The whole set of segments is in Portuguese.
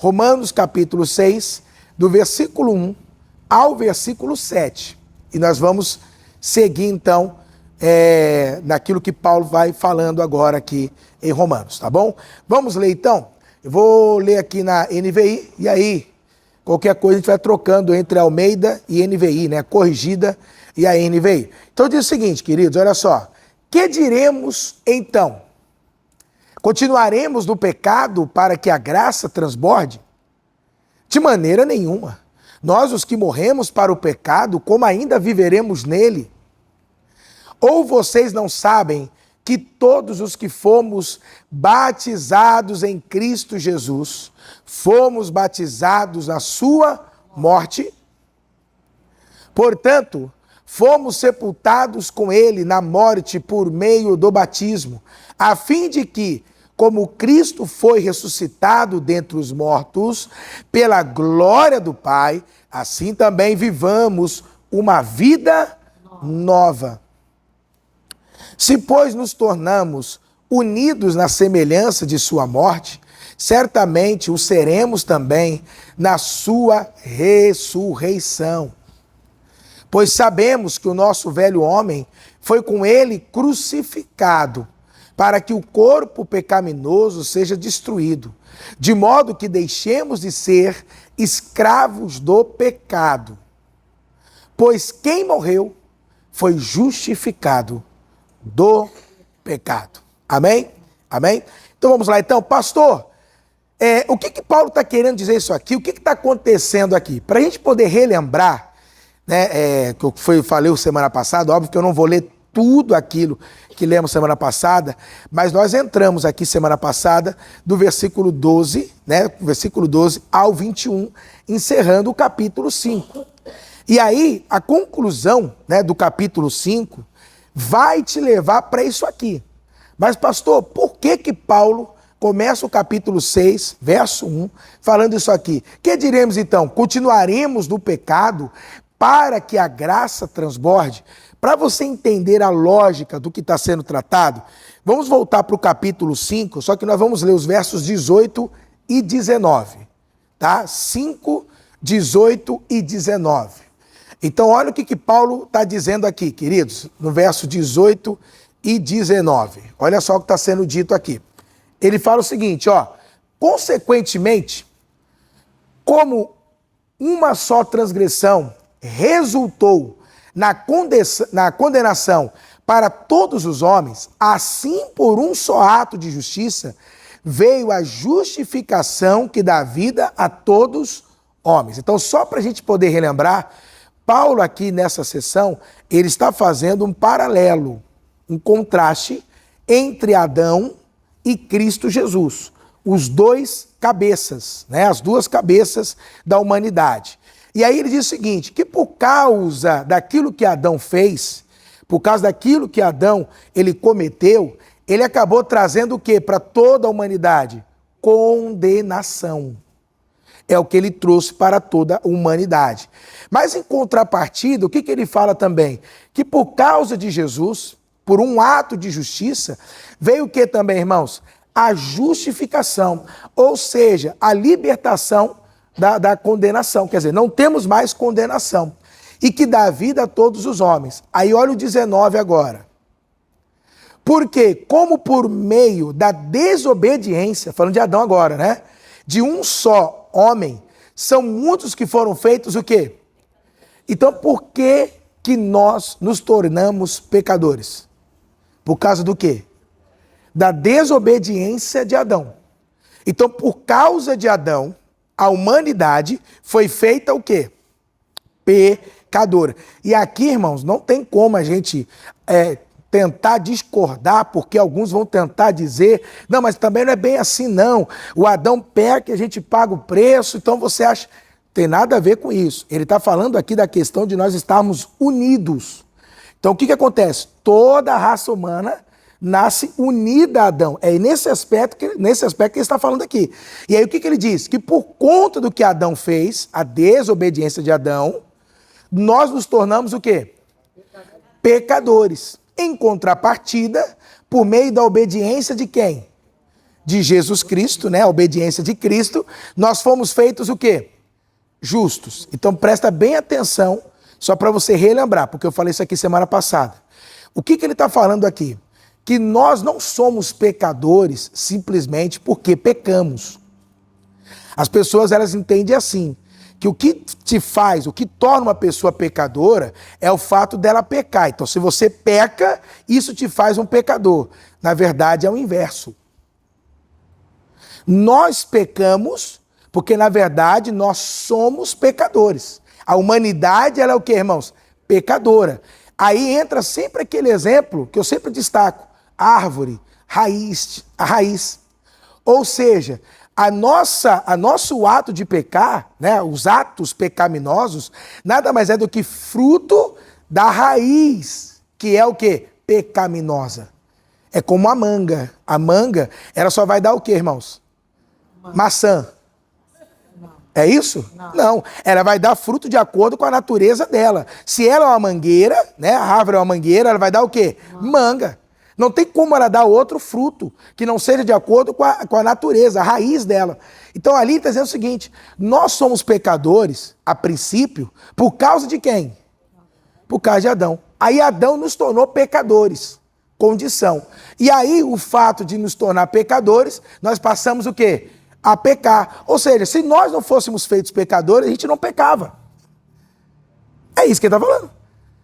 Romanos capítulo 6, do versículo 1 ao versículo 7. E nós vamos seguir então naquilo que Paulo vai falando agora aqui em Romanos, tá bom? Vamos ler então? Eu vou ler aqui na NVI e aí qualquer coisa a gente vai trocando entre Almeida e NVI, né? Corrigida e a NVI. Então diz o seguinte, queridos, olha só. Que diremos então? Continuaremos no pecado para que a graça transborde? De maneira nenhuma. Nós, os que morremos para o pecado, como ainda viveremos nele? Ou vocês não sabem que todos os que fomos batizados em Cristo Jesus, fomos batizados na sua morte? Portanto, fomos sepultados com ele na morte por meio do batismo, a fim de que, como Cristo foi ressuscitado dentre os mortos, pela glória do Pai, assim também vivamos uma vida nova. Se, pois, nos tornamos unidos na semelhança de sua morte, certamente o seremos também na sua ressurreição. Pois sabemos que o nosso velho homem foi com ele crucificado, para que o corpo pecaminoso seja destruído, de modo que deixemos de ser escravos do pecado. Pois quem morreu foi justificado do pecado. Amém? Amém? Então vamos lá então. Pastor, o que Paulo está querendo dizer isso aqui? O que está acontecendo aqui? Para a gente poder relembrar, né, que eu falei semana passada, óbvio que eu não vou ler tudo aquilo que lemos semana passada, mas nós entramos aqui semana passada do versículo 12, né, versículo 12 ao 21, encerrando o capítulo 5. E aí, a conclusão, né, do capítulo 5 vai te levar para isso aqui. Mas, pastor, por que Paulo começa o capítulo 6, verso 1, falando isso aqui? Que diremos então? Continuaremos no pecado para que a graça transborde? Para você entender a lógica do que está sendo tratado, vamos voltar para o capítulo 5, só que nós vamos ler os versos 18 e 19, tá? 5, 18 e 19. Então, olha o que Paulo está dizendo aqui, queridos, no verso 18 e 19. Olha só o que está sendo dito aqui. Ele fala o seguinte, ó, consequentemente, como uma só transgressão resultou na condenação para todos os homens, assim por um só ato de justiça veio a justificação que dá vida a todos os homens. Então, só para a gente poder relembrar, Paulo aqui nessa sessão, ele está fazendo um paralelo, um contraste entre Adão e Cristo Jesus, os dois cabeças, né? As duas cabeças da humanidade. E aí ele diz o seguinte, que por causa daquilo que Adão fez, por causa daquilo que Adão ele cometeu, ele acabou trazendo o quê para toda a humanidade? Condenação. É o que ele trouxe para toda a humanidade. Mas em contrapartida, o que ele fala também? Que por causa de Jesus, por um ato de justiça, veio o que também, irmãos? A justificação, ou seja, a libertação da condenação. Quer dizer, não temos mais condenação. E que dá vida a todos os homens. Aí olha o 19 agora. Porque, como por meio da desobediência, falando de Adão agora, né? De um só homem, são muitos que foram feitos o quê? Então, por que nós nos tornamos pecadores? Por causa do quê? Da desobediência de Adão. Então, por causa de Adão, a humanidade foi feita o quê? Pecadora. E aqui, irmãos, não tem como a gente tentar discordar, porque alguns vão tentar dizer, não, mas também não é bem assim não, o Adão peca e a gente paga o preço, então você acha, tem nada a ver com isso. Ele está falando aqui da questão de nós estarmos unidos. Então o que acontece? Toda a raça humana nasce unida a Adão. É nesse aspecto que ele está falando aqui. E aí o que ele diz? Que por conta do que Adão fez, a desobediência de Adão, nós nos tornamos o quê? Pecadores. Em contrapartida, por meio da obediência de quem? de Jesus Cristo, né? A obediência de Cristo, nós fomos feitos o quê? Justos. Então presta bem atenção, só para você relembrar, porque eu falei isso aqui semana passada. O que ele está falando aqui? Que nós não somos pecadores simplesmente porque pecamos. As pessoas, elas entendem assim, que o que te faz, o que torna uma pessoa pecadora é o fato dela pecar. Então, se você peca, isso te faz um pecador. Na verdade, é o inverso. Nós pecamos porque, na verdade, nós somos pecadores. A humanidade, ela é o quê, irmãos? Pecadora. Aí entra sempre aquele exemplo que eu sempre destaco. Árvore, a raiz. Ou seja, nosso ato de pecar, né, os atos pecaminosos, nada mais é do que fruto da raiz, que é o quê? Pecaminosa. É como a manga. A manga, ela só vai dar o quê, irmãos? Maçã. É isso? Não. Ela vai dar fruto de acordo com a natureza dela. Se ela é uma mangueira, né, a árvore é uma mangueira, ela vai dar o quê? Manga. Não tem como ela dar outro fruto que não seja de acordo com a natureza, a raiz dela. Então ali está dizendo o seguinte, nós somos pecadores, a princípio, por causa de quem? Por causa de Adão. Aí Adão nos tornou pecadores, condição. E aí o fato de nos tornar pecadores, nós passamos o quê? A pecar. Ou seja, se nós não fôssemos feitos pecadores, a gente não pecava. É isso que ele está falando.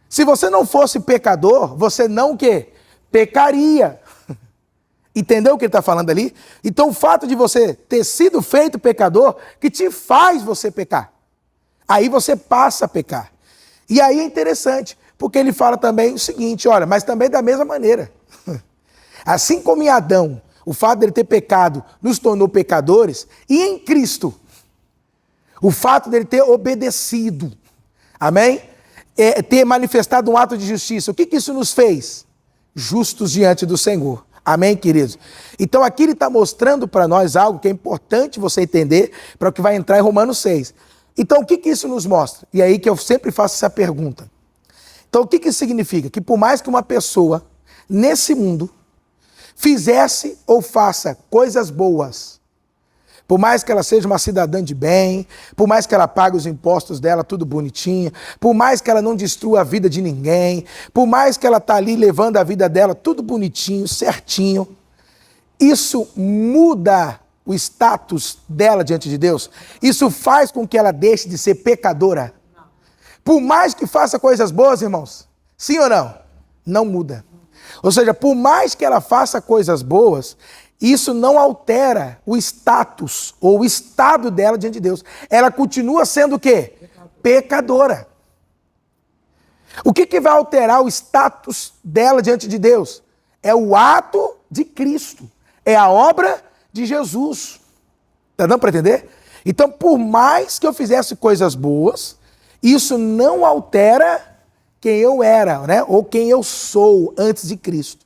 Se você não fosse pecador, você não o quê? Pecaria. Entendeu o que ele está falando ali? Então o fato de você ter sido feito pecador, que te faz você pecar. Aí você passa a pecar. E aí é interessante, porque ele fala também o seguinte, olha, mas também da mesma maneira. Assim como em Adão, o fato dele ter pecado nos tornou pecadores, e em Cristo, o fato dele ter obedecido, amém? Ter manifestado um ato de justiça, o que isso nos fez? Justos diante do Senhor. Amém, queridos? Então aqui ele está mostrando para nós algo que é importante você entender para o que vai entrar em Romanos 6. Então o que isso nos mostra? E aí que eu sempre faço essa pergunta. Então o que isso significa? Que por mais que uma pessoa nesse mundo fizesse ou faça coisas boas, por mais que ela seja uma cidadã de bem, por mais que ela pague os impostos dela tudo bonitinho, por mais que ela não destrua a vida de ninguém, por mais que ela está ali levando a vida dela tudo bonitinho, certinho, isso muda o status dela diante de Deus? Isso faz com que ela deixe de ser pecadora? Por mais que faça coisas boas, irmãos, sim ou não? Não muda. Ou seja, por mais que ela faça coisas boas, isso não altera o status ou o estado dela diante de Deus. Ela continua sendo o quê? Pecadora. O que vai alterar o status dela diante de Deus? É o ato de Cristo. É a obra de Jesus. Tá dando para entender? Então, por mais que eu fizesse coisas boas, isso não altera quem eu era, né? Ou quem eu sou antes de Cristo.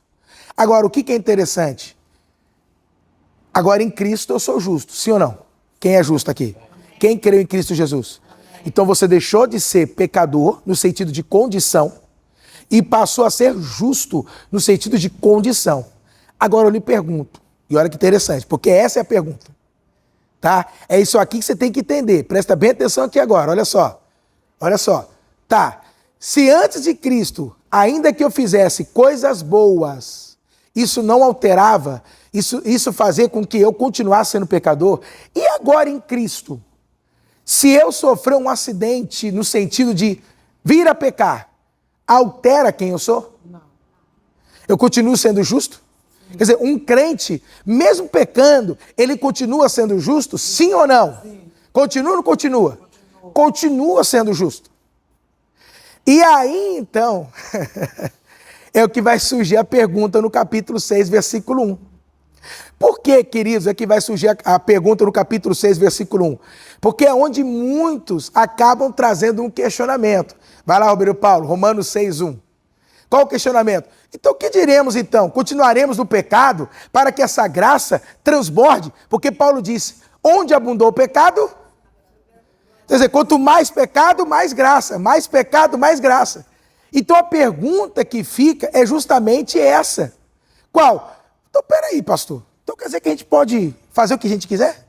Agora, o que é interessante? Agora em Cristo eu sou justo, sim ou não? Quem é justo aqui? Quem creu em Cristo Jesus? Então você deixou de ser pecador, no sentido de condição, e passou a ser justo, no sentido de condição. Agora eu lhe pergunto, e olha que interessante, porque essa é a pergunta, tá? É isso aqui que você tem que entender, presta bem atenção aqui agora, olha só. Tá, se antes de Cristo, ainda que eu fizesse coisas boas, isso não alterava, isso fazia com que eu continuasse sendo pecador. E agora em Cristo, se eu sofrer um acidente no sentido de vir a pecar, altera quem eu sou? Não. Eu continuo sendo justo? Quer dizer, um crente, mesmo pecando, ele continua sendo justo? Sim ou não? Sim. Continua ou não continua? Continua sendo justo. E aí, então, é o que vai surgir a pergunta no capítulo 6, versículo 1. Por que, queridos, é que vai surgir a pergunta no capítulo 6, versículo 1? Porque é onde muitos acabam trazendo um questionamento. Vai lá, Roberto Paulo, Romanos 6, 1. Qual o questionamento? Então, o que diremos então? Continuaremos no pecado para que essa graça transborde? Porque Paulo disse, onde abundou o pecado? Quer dizer, quanto mais pecado, mais graça. Mais pecado, mais graça. Então, a pergunta que fica é justamente essa. Qual? Então, peraí, pastor. Então quer dizer que a gente pode fazer o que a gente quiser?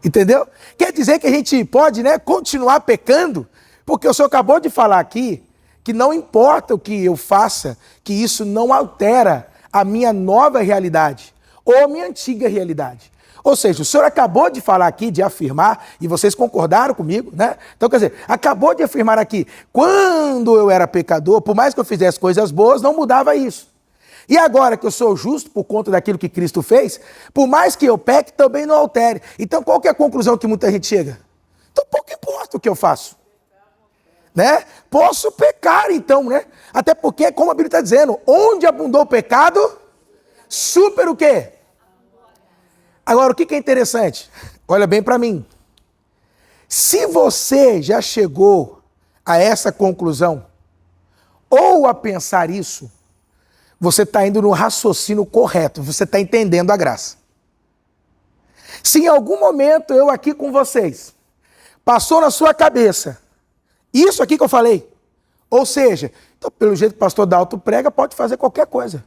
Entendeu? Quer dizer que a gente pode, né, continuar pecando? Porque o senhor acabou de falar aqui que não importa o que eu faça, que isso não altera a minha nova realidade ou a minha antiga realidade. Ou seja, o senhor acabou de falar aqui, de afirmar, e vocês concordaram comigo, né? Então, quer dizer, acabou de afirmar aqui, quando eu era pecador, por mais que eu fizesse coisas boas, não mudava isso. E agora que eu sou justo por conta daquilo que Cristo fez, por mais que eu peque, também não altere. Então, qual que é a conclusão que muita gente chega? Então, pouco importa o que eu faço. Né? Posso pecar, então, né? Até porque, como a Bíblia está dizendo, onde abundou o pecado, super o quê? Agora, o que é interessante? Olha bem para mim. Se você já chegou a essa conclusão, ou a pensar isso, você está indo no raciocínio correto, você está entendendo a graça. Se em algum momento eu aqui com vocês, passou na sua cabeça, isso aqui que eu falei, ou seja, então, pelo jeito que o pastor Dalto prega, pode fazer qualquer coisa.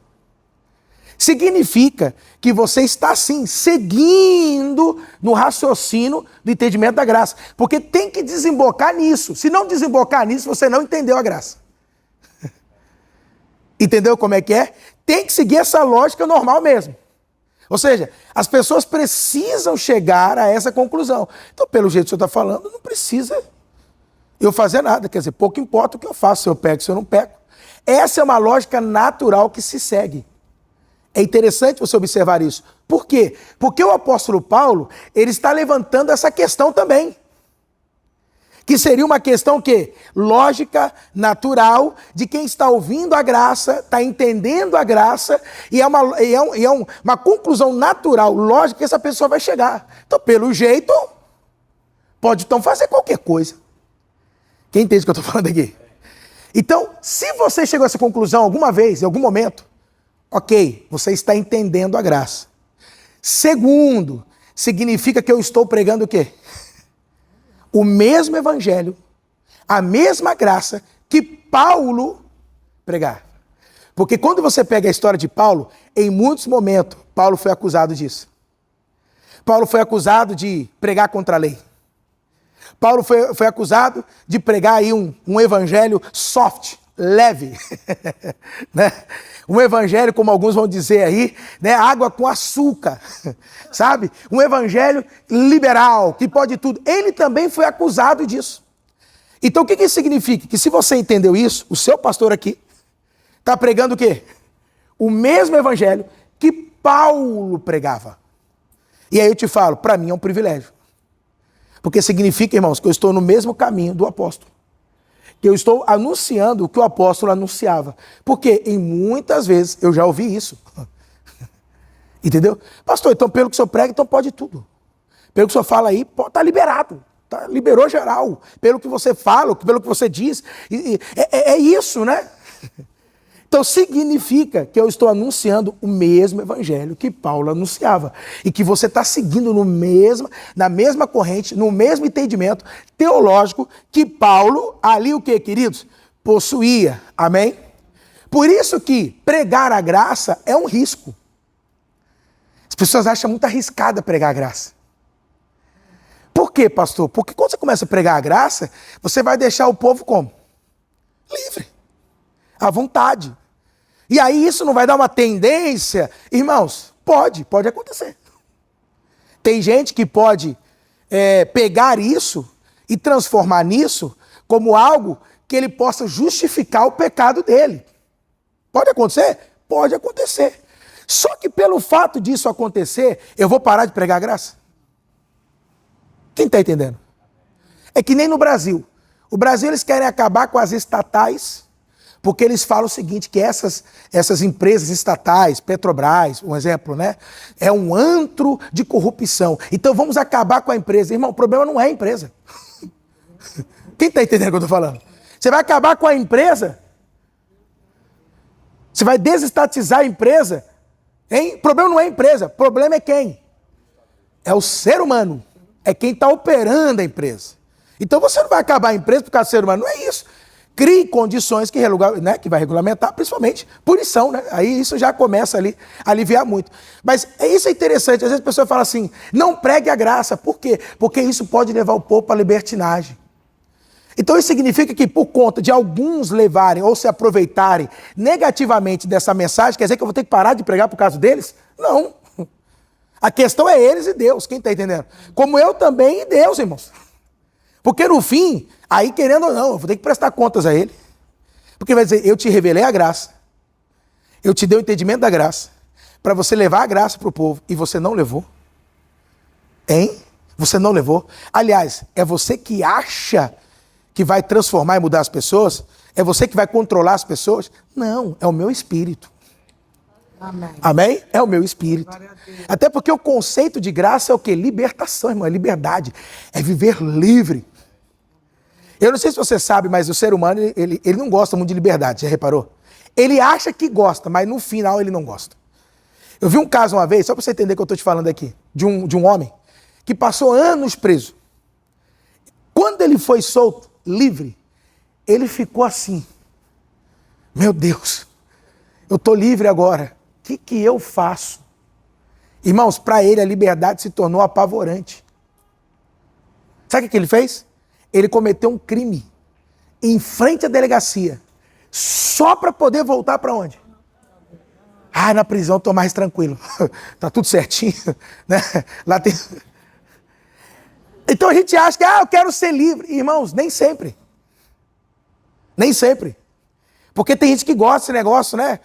Significa que você está, sim, seguindo no raciocínio do entendimento da graça. Porque tem que desembocar nisso. Se não desembocar nisso, você não entendeu a graça. Entendeu como é que é? Tem que seguir essa lógica normal mesmo. Ou seja, as pessoas precisam chegar a essa conclusão. Então, pelo jeito que você está falando, não precisa eu fazer nada. Quer dizer, pouco importa o que eu faço, se eu pego, se eu não pego. Essa é uma lógica natural que se segue. É interessante você observar isso. Por quê? Porque o apóstolo Paulo, ele está levantando essa questão também. Que seria uma questão que lógica, natural, de quem está ouvindo a graça, está entendendo a graça, e é uma conclusão natural, lógica, que essa pessoa vai chegar. Então, pelo jeito, pode então fazer qualquer coisa. Quem entende o que eu estou falando aqui? Então, se você chegou a essa conclusão alguma vez, em algum momento, ok, você está entendendo a graça. Segundo, significa que eu estou pregando o quê? O mesmo evangelho, a mesma graça que Paulo pregava. Porque quando você pega a história de Paulo, em muitos momentos, Paulo foi acusado disso. Paulo foi acusado de pregar contra a lei. Paulo foi acusado de pregar aí um evangelho soft, leve, né? Um evangelho, como alguns vão dizer aí, né? Água com açúcar, sabe? Um evangelho liberal, que pode tudo. Ele também foi acusado disso. Então o que isso significa? Que se você entendeu isso, o seu pastor aqui está pregando o quê? O mesmo evangelho que Paulo pregava. E aí eu te falo, para mim é um privilégio. Porque significa, irmãos, que eu estou no mesmo caminho do apóstolo. Que eu estou anunciando o que o apóstolo anunciava. Porque em muitas vezes eu já ouvi isso. Entendeu? Pastor, então pelo que o senhor prega, então pode tudo. Pelo que o senhor fala aí, está liberado. Tá, liberou geral. Pelo que você fala, pelo que você diz. É isso, né? Então significa que eu estou anunciando o mesmo evangelho que Paulo anunciava. E que você está seguindo na mesma corrente, no mesmo entendimento teológico que Paulo, ali o que, queridos? Possuía. Amém? Por isso que pregar a graça é um risco. As pessoas acham muito arriscada pregar a graça. Por quê, pastor? Porque quando você começa a pregar a graça, você vai deixar o povo como? Livre. À vontade. E aí isso não vai dar uma tendência? Irmãos, pode acontecer. Tem gente que pode pegar isso e transformar nisso como algo que ele possa justificar o pecado dele. Pode acontecer? Pode acontecer. Só que pelo fato disso acontecer, eu vou parar de pregar a graça? Quem está entendendo? É que nem no Brasil. O Brasil, eles querem acabar com as estatais, porque eles falam o seguinte, que essas empresas estatais, Petrobras, um exemplo, né? É um antro de corrupção. Então vamos acabar com a empresa. Irmão, o problema não é a empresa. Quem está entendendo o que eu estou falando? Você vai acabar com a empresa? Você vai desestatizar a empresa? Hein? O problema não é a empresa, o problema é quem? É o ser humano. É quem está operando a empresa. Então você não vai acabar a empresa por causa do ser humano, não é isso. crie condições que vai regulamentar, principalmente punição, né? Aí isso já começa ali a aliviar muito. Mas isso é interessante, às vezes a pessoa fala assim, não pregue a graça. Por quê? Porque isso pode levar o povo para a libertinagem. Então isso significa que por conta de alguns levarem ou se aproveitarem negativamente dessa mensagem, quer dizer que eu vou ter que parar de pregar por causa deles? Não. A questão é eles e Deus, quem está entendendo? Como eu também e Deus, irmãos. Porque no fim, aí querendo ou não, eu vou ter que prestar contas a ele. Porque vai dizer, eu te revelei a graça. Eu te dei o entendimento da graça. Para você levar a graça para o povo. E você não levou. Hein? Você não levou. Aliás, é você que acha que vai transformar e mudar as pessoas? É você que vai controlar as pessoas? Não, é o meu espírito. Amém? Amém? É o meu espírito. Até porque o conceito de graça é o quê? Libertação, irmão, é liberdade. É viver livre. Eu não sei se você sabe, mas o ser humano, ele não gosta muito de liberdade, já reparou? Ele acha que gosta, mas no final ele não gosta. Eu vi um caso uma vez, só para você entender o que eu estou te falando aqui, de um homem que passou anos preso. Quando ele foi solto, livre, ele ficou assim. Meu Deus, eu estou livre agora. O que eu faço? Irmãos, para ele a liberdade se tornou apavorante. Sabe o que ele fez? Ele cometeu um crime em frente à delegacia, só para poder voltar para onde? Ah, na prisão estou mais tranquilo. Tá tudo certinho, né? Lá tem... Então a gente acha que, eu quero ser livre. Irmãos, nem sempre. Nem sempre. Porque tem gente que gosta desse negócio, né?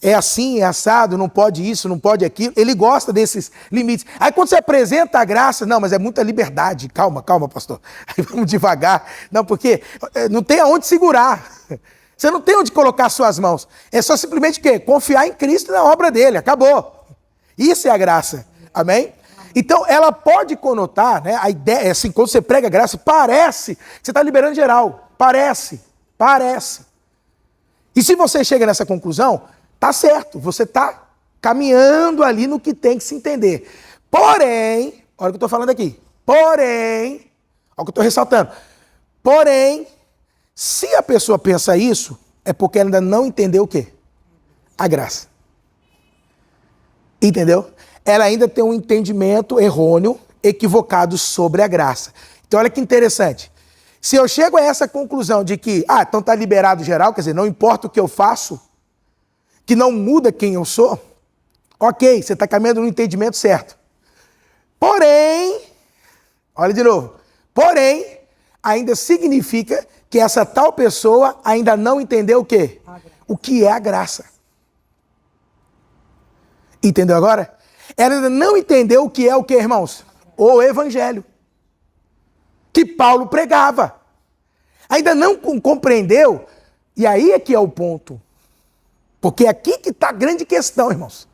É assim, é assado, não pode isso, não pode aquilo. Ele gosta desses limites. Aí quando você apresenta a graça, não, mas é muita liberdade. Calma, calma, pastor. Aí vamos devagar. Não, porque não tem aonde segurar. Você não tem onde colocar suas mãos. É só simplesmente o quê? Confiar em Cristo e na obra dele. Acabou. Isso é a graça. Amém? Então, ela pode conotar, né? A ideia é assim, quando você prega a graça, parece que você está liberando geral. Parece. E se você chega nessa conclusão, tá certo, você está caminhando ali no que tem que se entender. Porém, olha o que eu estou falando aqui. Porém, olha o que eu estou ressaltando. Porém, se a pessoa pensa isso, é porque ela ainda não entendeu o quê? A graça. Entendeu? Ela ainda tem um entendimento errôneo, equivocado sobre a graça. Então, olha que interessante. Se eu chego a essa conclusão de que, então está liberado geral, quer dizer, não importa o que eu faço, que não muda quem eu sou, ok, você está caminhando no entendimento certo. Porém, olha de novo, porém, ainda significa que essa tal pessoa ainda não entendeu o quê? O que é a graça. Entendeu agora? Ela ainda não entendeu o que é o quê, irmãos? O evangelho. Que Paulo pregava. Ainda não compreendeu, e aí é que é o ponto. Porque é aqui que está a grande questão, irmãos.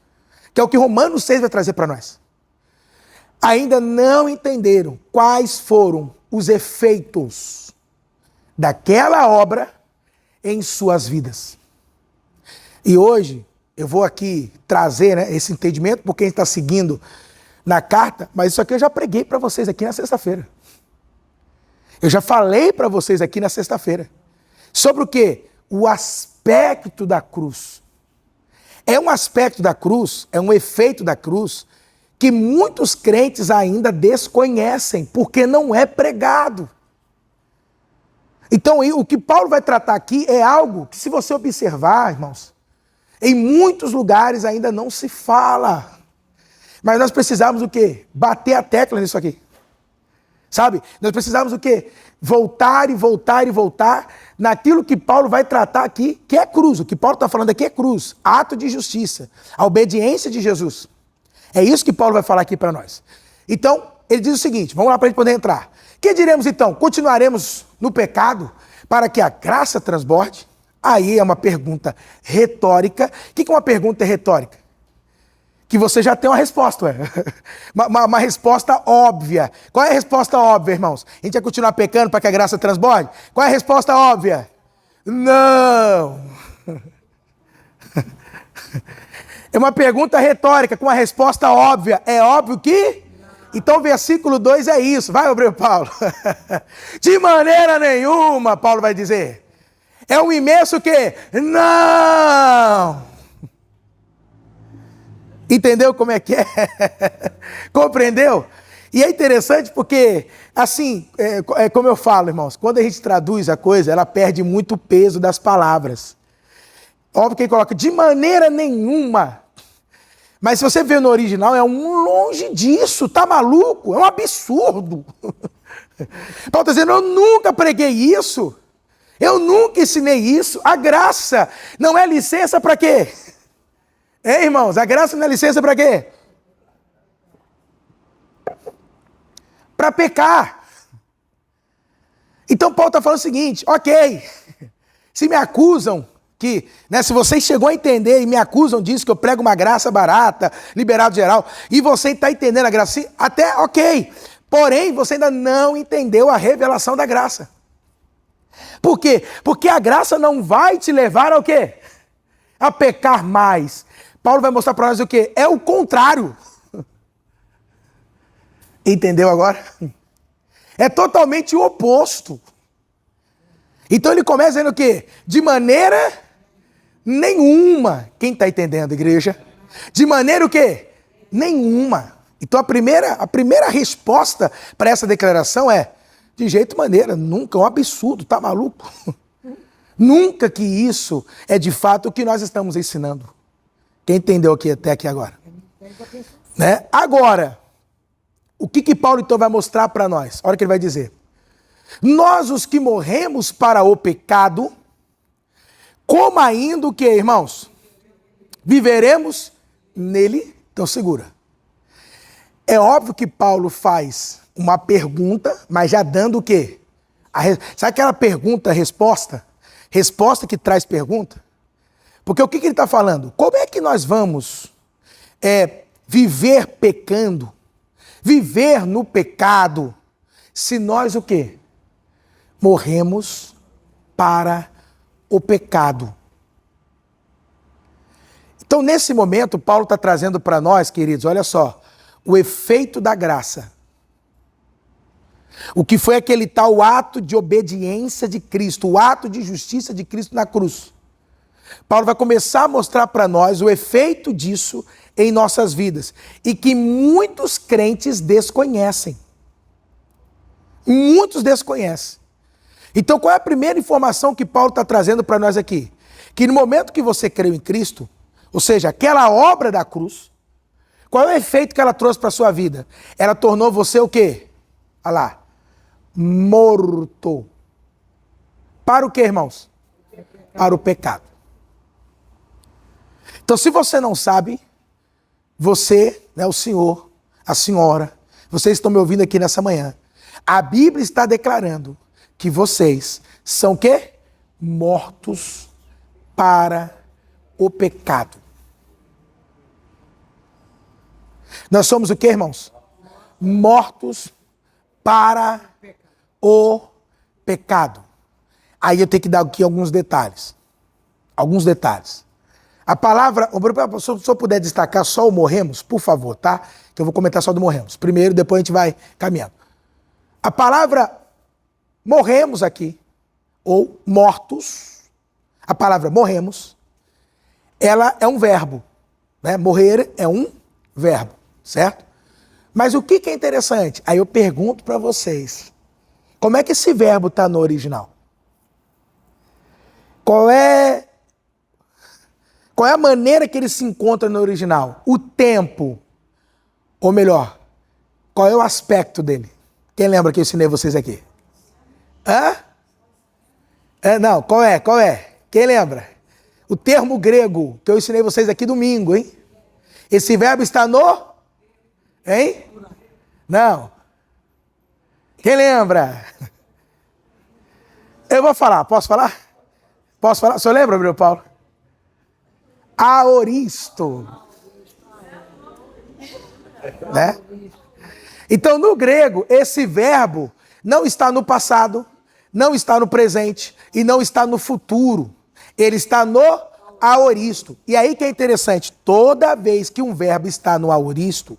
Que é o que Romanos 6 vai trazer para nós. Ainda não entenderam quais foram os efeitos daquela obra em suas vidas. E hoje eu vou aqui trazer, né, esse entendimento, porque a gente está seguindo na carta, mas isso aqui eu já preguei para vocês aqui na sexta-feira. Eu já falei para vocês aqui na sexta-feira. Sobre o quê? O aspecto da cruz. É um aspecto da cruz, é um efeito da cruz, que muitos crentes ainda desconhecem, porque não é pregado. Então, o que Paulo vai tratar aqui é algo que, se você observar, irmãos, em muitos lugares ainda não se fala. Mas nós precisamos o quê? Bater a tecla nisso aqui. Sabe? Nós precisamos o quê? Voltar e voltar e voltar naquilo que Paulo vai tratar aqui, que é cruz. O que Paulo está falando aqui é cruz, ato de justiça, a obediência de Jesus. É isso que Paulo vai falar aqui para nós. Então, ele diz o seguinte, vamos lá para a gente poder entrar. Que diremos então? Continuaremos no pecado para que a graça transborde? Aí é uma pergunta retórica. O que é uma pergunta retórica? Que você já tem uma resposta, ué. Uma resposta óbvia. Qual é a resposta óbvia, irmãos? A gente vai continuar pecando para que a graça transborde? Qual é a resposta óbvia? Não! É uma pergunta retórica com uma resposta óbvia. É óbvio que? Então o versículo 2 é isso. Vai, Paulo. De maneira nenhuma, Paulo vai dizer. É um imenso que não. Entendeu como é que é? Compreendeu? E é interessante porque, assim, como eu falo, irmãos, quando a gente traduz a coisa, ela perde muito o peso das palavras. Óbvio que ele coloca de maneira nenhuma. Mas se você vê no original, é um longe disso, tá maluco? É um absurdo. Paulo está dizendo, eu nunca preguei isso. Eu nunca ensinei isso. A graça não é licença para quê? Hein, irmãos? A graça não é licença para quê? Para pecar. Então Paulo está falando o seguinte, ok, se me acusam que, né, se você chegou a entender e me acusam disso, que eu prego uma graça barata, liberado geral, e você está entendendo a graça, até ok, porém você ainda não entendeu a revelação da graça. Por quê? Porque a graça não vai te levar ao quê? A pecar mais. Paulo vai mostrar para nós o quê? É o contrário. Entendeu agora? É totalmente o oposto. Então ele começa dizendo o quê? De maneira nenhuma. Quem está entendendo, igreja? De maneira o quê? Nenhuma. Então a primeira resposta para essa declaração é, de jeito maneira, nunca, é um absurdo, tá maluco? Nunca que isso é de fato o que nós estamos ensinando. Quem entendeu aqui até aqui agora? Né? Agora, o que Paulo então vai mostrar para nós? Olha o que ele vai dizer. Nós os que morremos para o pecado, como ainda o que, irmãos? Viveremos nele, então segura. É óbvio que Paulo faz uma pergunta, mas já dando o quê? Sabe aquela pergunta-resposta? Resposta que traz pergunta? Porque o que ele está falando? Como é que nós vamos viver pecando, viver no pecado, se nós o quê? Morremos para o pecado. Então, nesse momento, Paulo está trazendo para nós, queridos, olha só, o efeito da graça. O que foi aquele tal ato de obediência de Cristo, o ato de justiça de Cristo na cruz. Paulo vai começar a mostrar para nós o efeito disso em nossas vidas. E que muitos crentes desconhecem. Muitos desconhecem. Então, qual é a primeira informação que Paulo está trazendo para nós aqui? Que no momento que você creu em Cristo, ou seja, aquela obra da cruz, qual é o efeito que ela trouxe para a sua vida? Ela tornou você o quê? Olha lá. Morto. Para o quê, irmãos? Para o pecado. Então, se você não sabe, você, né, o senhor, a senhora, vocês estão me ouvindo aqui nessa manhã, a Bíblia está declarando que vocês são o quê? Mortos para o pecado. Nós somos o quê, irmãos? Mortos para o pecado. Aí eu tenho que dar aqui alguns detalhes. Alguns detalhes. A palavra, se eu puder destacar só o morremos, por favor, tá? Que eu vou comentar só do morremos. Primeiro, depois a gente vai caminhando. A palavra morremos aqui, ou mortos, a palavra morremos, ela é um verbo, né? Morrer é um verbo, certo? Mas o que é interessante? Aí eu pergunto para vocês, como é que esse verbo está no original? Qual é a maneira que ele se encontra no original? O tempo, ou melhor, qual é o aspecto dele? Quem lembra que eu ensinei vocês aqui? Hã? Não, qual é? Quem lembra? O termo grego que eu ensinei vocês aqui domingo, hein? Esse verbo está no... Hein? Não. Quem lembra? Eu vou falar, posso falar? Posso falar? O senhor lembra, meu Paulo? Aoristo. Né? Então, no grego, esse verbo não está no passado, não está no presente e não está no futuro. Ele está no aoristo. E aí que é interessante, toda vez que um verbo está no aoristo,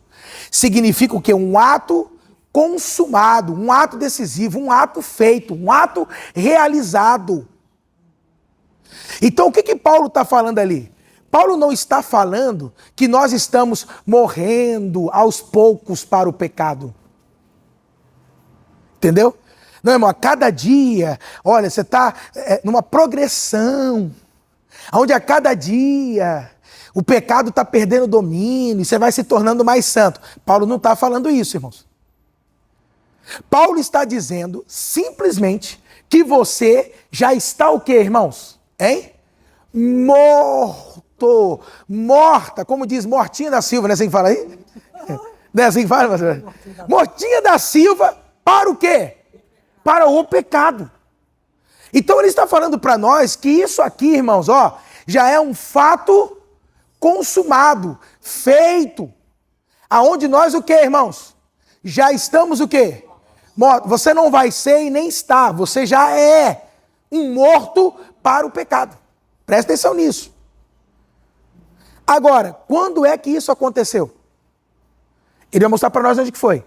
significa o quê? Um ato consumado, um ato decisivo, um ato feito, um ato realizado. Então o que Paulo está falando ali? Paulo não está falando que nós estamos morrendo aos poucos para o pecado. Entendeu? Não, irmão, a cada dia, olha, você está numa progressão, onde a cada dia o pecado está perdendo domínio, e você vai se tornando mais santo. Paulo não está falando isso, irmãos. Paulo está dizendo simplesmente que você já está o quê, irmãos? Hein? Morto, morta, como diz Mortinha da Silva, não é assim que fala aí? Não é assim que fala? Mortinha da Silva, para o quê? Para o pecado. Então ele está falando para nós que isso aqui, irmãos, ó, já é um fato consumado, feito. Aonde nós o quê, irmãos? Já estamos o quê? Morto. Você não vai ser e nem está, você já é um morto para o pecado. Presta atenção nisso. Agora, quando é que isso aconteceu? Ele vai mostrar para nós onde que foi.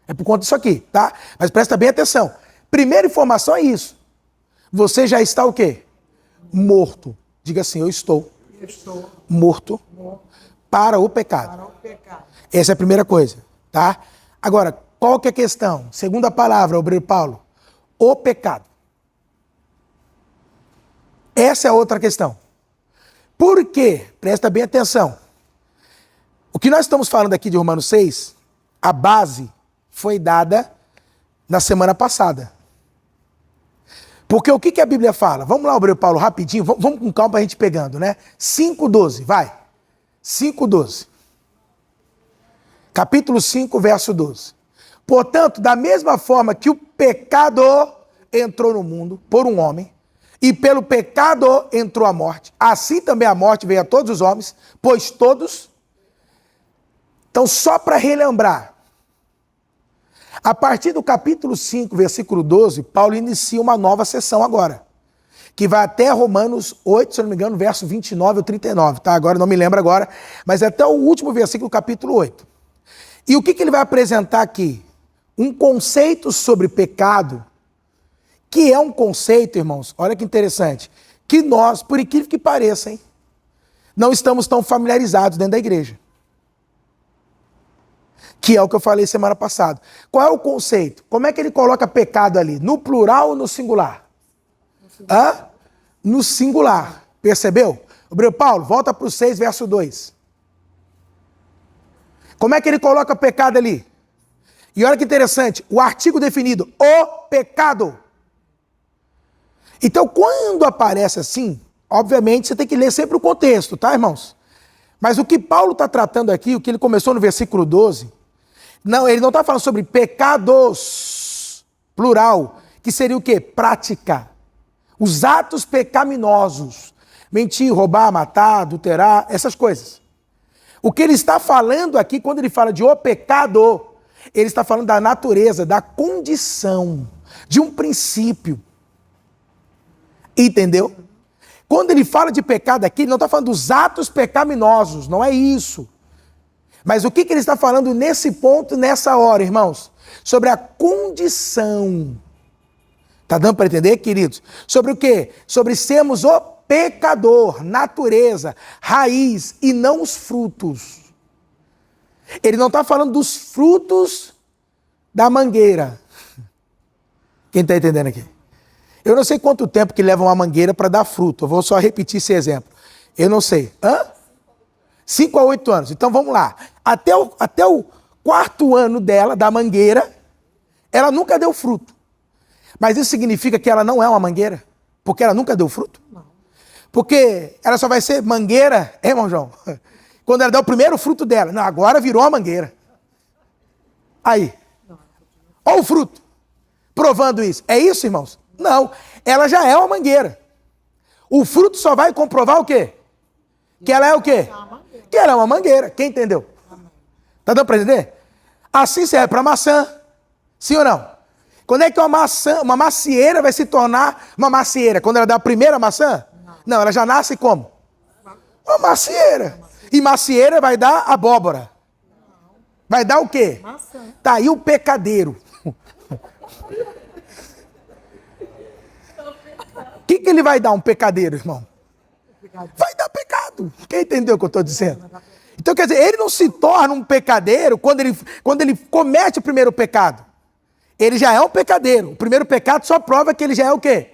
É por conta disso aqui, tá? Mas presta bem atenção. Primeira informação é isso. Você já está o quê? Morto. Diga assim, eu estou morto para o pecado. Essa é a primeira coisa, tá? Agora, qual que é a questão? Segunda palavra, obreiro Paulo. O pecado. Essa é a outra questão. Por quê? Presta bem atenção. O que nós estamos falando aqui de Romanos 6, a base foi dada na semana passada. Porque o que a Bíblia fala? Vamos lá, obreiro Paulo, rapidinho. Vamos com calma para a gente pegando, né? 5:12, vai. 5:12. Capítulo 5, verso 12. Portanto, da mesma forma que o pecado entrou no mundo por um homem, e pelo pecado entrou a morte, assim também a morte veio a todos os homens, pois todos... Então, só para relembrar, a partir do capítulo 5, versículo 12, Paulo inicia uma nova sessão agora, que vai até Romanos 8, se eu não me engano, verso 29 ou 39, tá? Agora não me lembro agora, mas é até o último versículo, capítulo 8. E o que ele vai apresentar aqui? Um conceito sobre pecado, que é um conceito, irmãos, olha que interessante, que nós, por incrível que pareça, hein, não estamos tão familiarizados dentro da igreja. Que é o que eu falei semana passada. Qual é o conceito? Como é que ele coloca pecado ali? No plural ou no singular? No singular. Percebeu? Obreiro Paulo, volta para o 6, verso 2. Como é que ele coloca pecado ali? E olha que interessante, o artigo definido, o pecado. Então, quando aparece assim, obviamente você tem que ler sempre o contexto, tá, irmãos? Mas o que Paulo está tratando aqui, o que ele começou no versículo 12, não, ele não está falando sobre pecados, plural, que seria o quê? Prática. Os atos pecaminosos. Mentir, roubar, matar, adulterar, essas coisas. O que ele está falando aqui, quando ele fala de o pecado, ele está falando da natureza, da condição, de um princípio. Entendeu? Quando ele fala de pecado aqui, ele não está falando dos atos pecaminosos, não é isso. Mas o que ele está falando nesse ponto, nessa hora, irmãos? Sobre a condição. Está dando para entender, queridos? Sobre o quê? Sobre sermos o pecador, natureza, raiz e não os frutos. Ele não está falando dos frutos da mangueira. Quem está entendendo aqui? Eu não sei quanto tempo que leva uma mangueira para dar fruto. Eu vou só repetir esse exemplo. Eu não sei. 5 a 8 anos. Então vamos lá. Até o 4º ano dela, da mangueira, ela nunca deu fruto. Mas isso significa que ela não é uma mangueira? Porque ela nunca deu fruto? Não. Porque ela só vai ser mangueira, irmão João? Quando ela der o primeiro fruto dela. Não, agora virou uma mangueira. Aí. Olha o fruto. Provando isso. É isso, irmãos? Não. Ela já é uma mangueira. O fruto só vai comprovar o quê? Que ela é o quê? Que ela é uma mangueira. Quem entendeu? Tá dando para entender? Assim serve para maçã. Sim ou não? Quando é que uma macieira vai se tornar uma macieira? Quando ela dá a primeira maçã? Não, ela já nasce como? Uma macieira. E macieira vai dar abóbora. Vai dar o quê? Maçã. Tá aí o pecadeiro. que ele vai dar? Um pecadeiro, irmão? Vai dar pecado. Quem entendeu o que eu estou dizendo? Então, quer dizer, ele não se torna um pecadeiro quando ele comete o primeiro pecado. Ele já é um pecadeiro. O primeiro pecado só prova que ele já é o quê?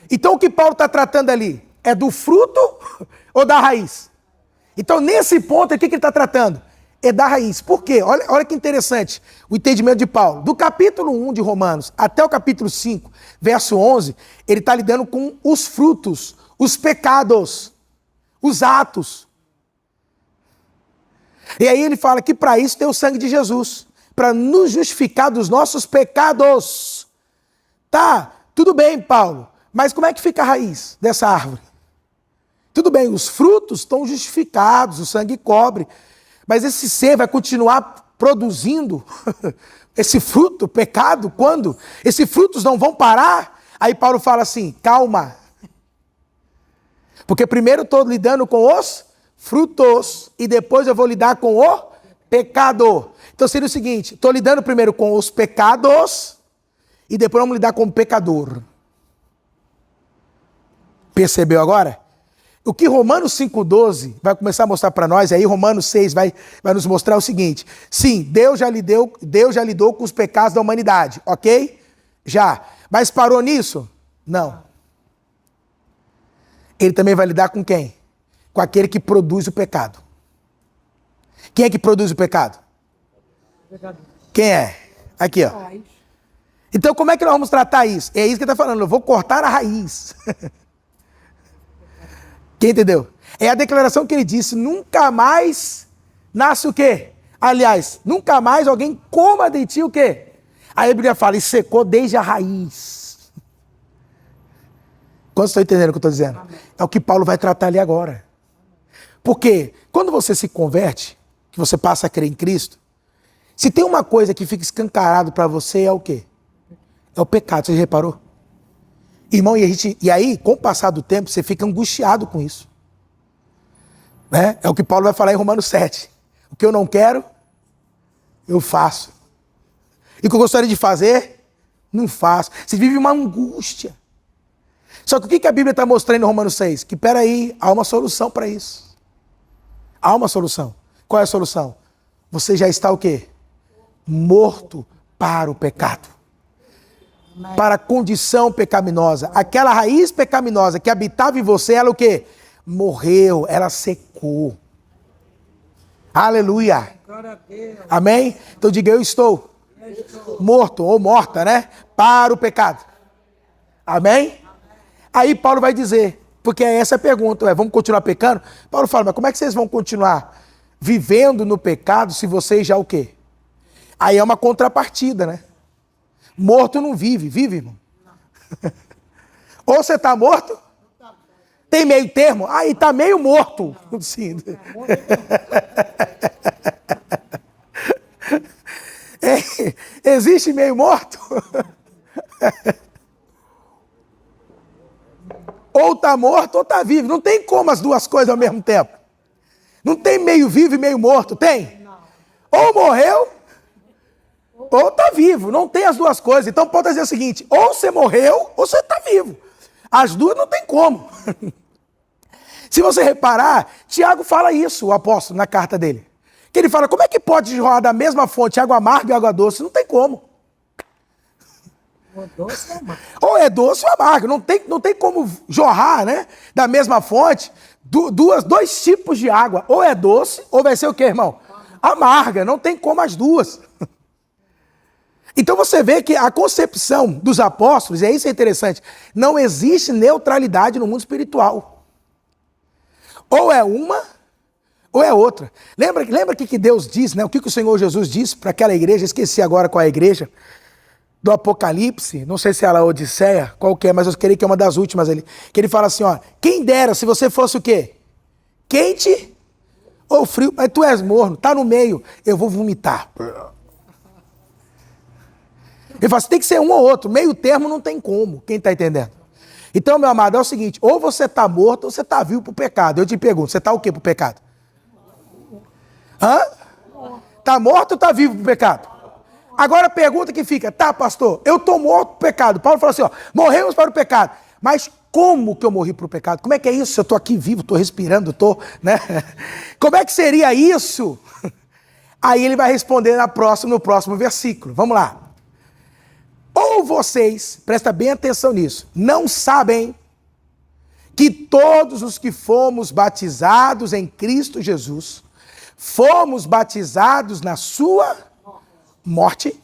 Então, o que Paulo está tratando ali? É do fruto ou da raiz? Então, nesse ponto, o que ele está tratando? É da raiz. Por quê? Olha que interessante o entendimento de Paulo. Do capítulo 1 de Romanos até o capítulo 5, verso 11, ele está lidando com os frutos, os pecados, os atos. E aí ele fala que para isso tem o sangue de Jesus, para nos justificar dos nossos pecados. Tá, tudo bem, Paulo, mas como é que fica a raiz dessa árvore? Tudo bem, os frutos estão justificados, o sangue cobre, mas esse ser vai continuar produzindo esse fruto, pecado, quando? Esses frutos não vão parar? Aí Paulo fala assim, calma. Porque primeiro eu estou lidando com os frutos e depois eu vou lidar com o pecado. Então seria o seguinte, estou lidando primeiro com os pecados e depois vamos lidar com o pecador. Percebeu agora? O que Romanos 5,12 vai começar a mostrar para nós, e aí Romanos 6 vai nos mostrar o seguinte. Sim, Deus já lidou com os pecados da humanidade, ok? Já. Mas parou nisso? Não. Ele também vai lidar com quem? Com aquele que produz o pecado. Quem é que produz o pecado? Quem é? Aqui, ó. Então como é que nós vamos tratar isso? É isso que ele está falando, eu vou cortar a raiz. Quem entendeu? É a declaração que ele disse, nunca mais nasce o quê? Aliás, nunca mais alguém coma de ti o quê? Aí a Bíblia fala, e secou desde a raiz. Quantos estão entendendo o que eu estou dizendo? Amém. É o que Paulo vai tratar ali agora. Porque quando você se converte, que você passa a crer em Cristo, se tem uma coisa que fica escancarado para você é o quê? É o pecado, você reparou? Irmão, e aí, com o passar do tempo, você fica angustiado com isso. Né? É o que Paulo vai falar em Romanos 7. O que eu não quero, eu faço. E o que eu gostaria de fazer, não faço. Você vive uma angústia. Só que o que a Bíblia está mostrando em Romanos 6? Que peraí, há uma solução para isso. Há uma solução. Qual é a solução? Você já está o quê? Morto para o pecado. Para a condição pecaminosa. Aquela raiz pecaminosa que habitava em você, ela o quê? Morreu, ela secou. Aleluia. Amém? Então diga, eu estou morto ou morta, né? Para o pecado. Amém? Aí Paulo vai dizer, porque essa é a pergunta, vamos continuar pecando? Paulo fala, mas como é que vocês vão continuar vivendo no pecado se vocês já o quê? Aí é uma contrapartida, né? Morto não vive, vive, irmão? Ou você está morto, tem meio termo, aí está meio morto. Sim. Existe meio morto? Ou está morto ou está vivo. Não tem como as duas coisas ao mesmo tempo. Não tem meio vivo e meio morto, tem? Ou morreu, ou está vivo. Não tem as duas coisas. Então pode dizer o seguinte, ou você morreu, ou você está vivo. As duas não tem como. Se você reparar, Tiago fala isso, o apóstolo, na carta dele. Que ele fala, como é que pode jorrar da mesma fonte água amarga e água doce? Não tem como. Ou é doce ou amargo, não tem como jorrar, né? Da mesma fonte, dois tipos de água. Ou é doce, ou vai ser o quê, irmão? Amarga, não tem como as duas. Então você vê que a concepção dos apóstolos, e isso é interessante, não existe neutralidade no mundo espiritual. Ou é uma, ou é outra. Lembra o que Deus diz, né? O que o Senhor Jesus disse para aquela igreja, esqueci agora qual é a igreja, do Apocalipse, não sei se é a Odisseia, qual que é, mas eu queria que é uma das últimas ali, que ele fala assim, ó, quem dera se você fosse o quê? Quente ou frio, mas tu és morno, tá no meio, eu vou vomitar. Ele fala assim, tem que ser um ou outro, meio termo não tem como, quem tá entendendo? Então, meu amado, é o seguinte, ou você tá morto ou você tá vivo pro pecado. Eu te pergunto, você tá o quê pro pecado? Hã? Tá morto ou tá vivo pro pecado? Agora a pergunta que fica, tá, pastor, eu estou morto para o pecado. Paulo falou assim, ó, morremos para o pecado. Mas como que eu morri para o pecado? Como é que é isso? Eu estou aqui vivo, estou respirando, né? Como é que seria isso? Aí ele vai responder no próximo versículo. Vamos lá. Ou vocês, presta bem atenção nisso, não sabem que todos os que fomos batizados em Cristo Jesus, fomos batizados na sua morte?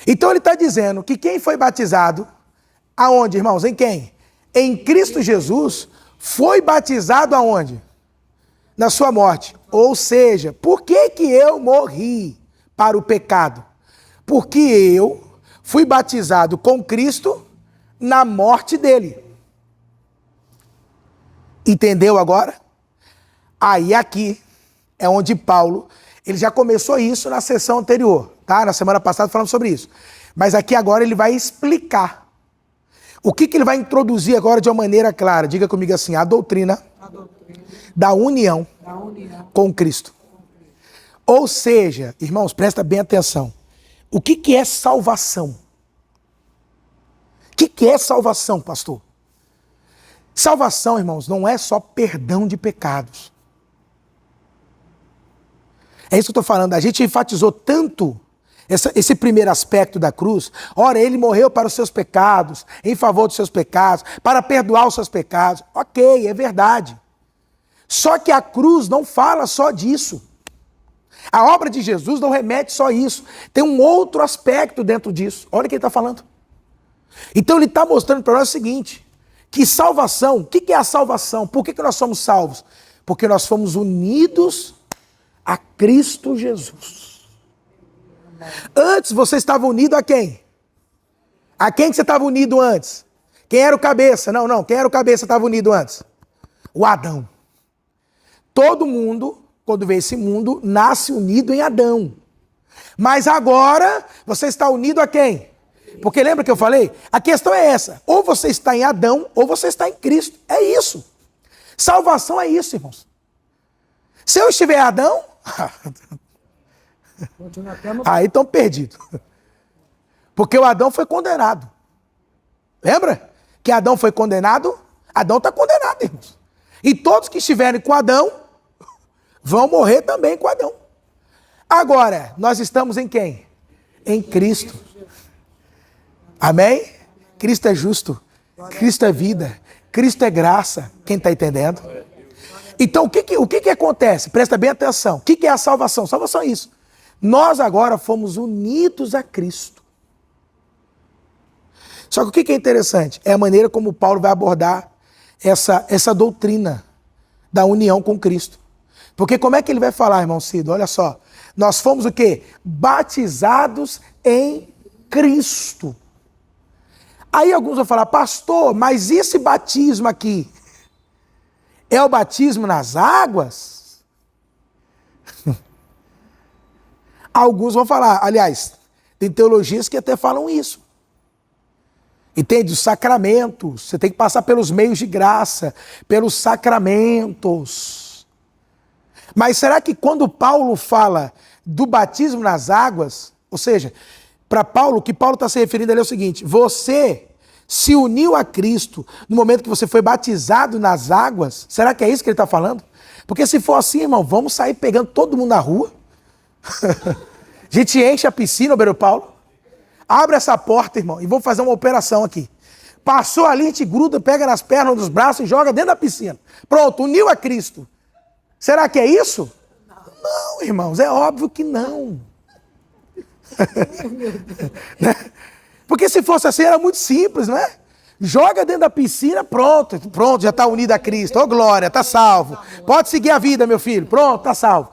Então ele está dizendo que quem foi batizado, aonde, irmãos? Em quem? Em Cristo Jesus, foi batizado aonde? Na sua morte. Ou seja, por que que eu morri para o pecado? Porque eu fui batizado com Cristo na morte dele. Entendeu agora? Aí aqui é onde Paulo, ele já começou isso na sessão anterior, tá? Na semana passada falamos sobre isso. Mas aqui agora ele vai explicar. O que ele vai introduzir agora de uma maneira clara? Diga comigo assim, a doutrina da união com Cristo. Ou seja, irmãos, presta bem atenção. O que é salvação? O que é salvação, pastor? Salvação, irmãos, não é só perdão de pecados. É isso que eu estou falando. A gente enfatizou tanto esse primeiro aspecto da cruz. Ora, ele morreu para os seus pecados, em favor dos seus pecados, para perdoar os seus pecados. Ok, é verdade. Só que a cruz não fala só disso. A obra de Jesus não remete só a isso. Tem um outro aspecto dentro disso. Olha o que ele está falando. Então ele está mostrando para nós o seguinte, que salvação, o que é a salvação? Por que nós somos salvos? Porque nós fomos unidos a Cristo Jesus. Antes você estava unido a quem? A quem que você estava unido antes? Quem era o cabeça? Não, quem era o cabeça estava unido antes? O Adão. Todo mundo, quando vê esse mundo, nasce unido em Adão. Mas agora você está unido a quem? Porque lembra que eu falei? A questão é essa. Ou você está em Adão, ou você está em Cristo. É isso. Salvação é isso, irmãos. Se eu estiver em Adão, aí estão perdidos. Porque o Adão foi condenado. Lembra? Que Adão foi condenado? Adão está condenado, irmãos. E todos que estiverem com Adão, vão morrer também com Adão. Agora, nós estamos em quem? Em Cristo. Amém? Cristo é justo, Cristo é vida, Cristo é graça. Quem está entendendo? Então, o que acontece? Presta bem atenção. O que é a salvação? Salvação é isso. Nós agora fomos unidos a Cristo. Só que o que é interessante? É a maneira como Paulo vai abordar essa doutrina da união com Cristo. Porque como é que ele vai falar, irmão Cido? Olha só. Nós fomos o quê? Batizados em Cristo. Aí alguns vão falar, pastor, mas esse batismo aqui é o batismo nas águas? Alguns vão falar, aliás, tem teologias que até falam isso. Entende? Os sacramentos, você tem que passar pelos meios de graça, pelos sacramentos. Mas será que quando Paulo fala do batismo nas águas, ou seja, para Paulo, o que Paulo está se referindo ali é o seguinte, você se uniu a Cristo no momento que você foi batizado nas águas? Será que é isso que ele está falando? Porque se for assim, irmão, vamos sair pegando todo mundo na rua. A gente enche a piscina, Beiro Paulo, abre essa porta, irmão, e vamos fazer uma operação aqui. Passou ali, a gente gruda, pega nas pernas, nos braços e joga dentro da piscina. Pronto, uniu a Cristo. Será que é isso? Não, irmãos, é óbvio que não. Porque se fosse assim era muito simples, não é? Joga dentro da piscina, pronto, já está unido a Cristo. Ô glória, está salvo. Pode seguir a vida, meu filho. Pronto, está salvo.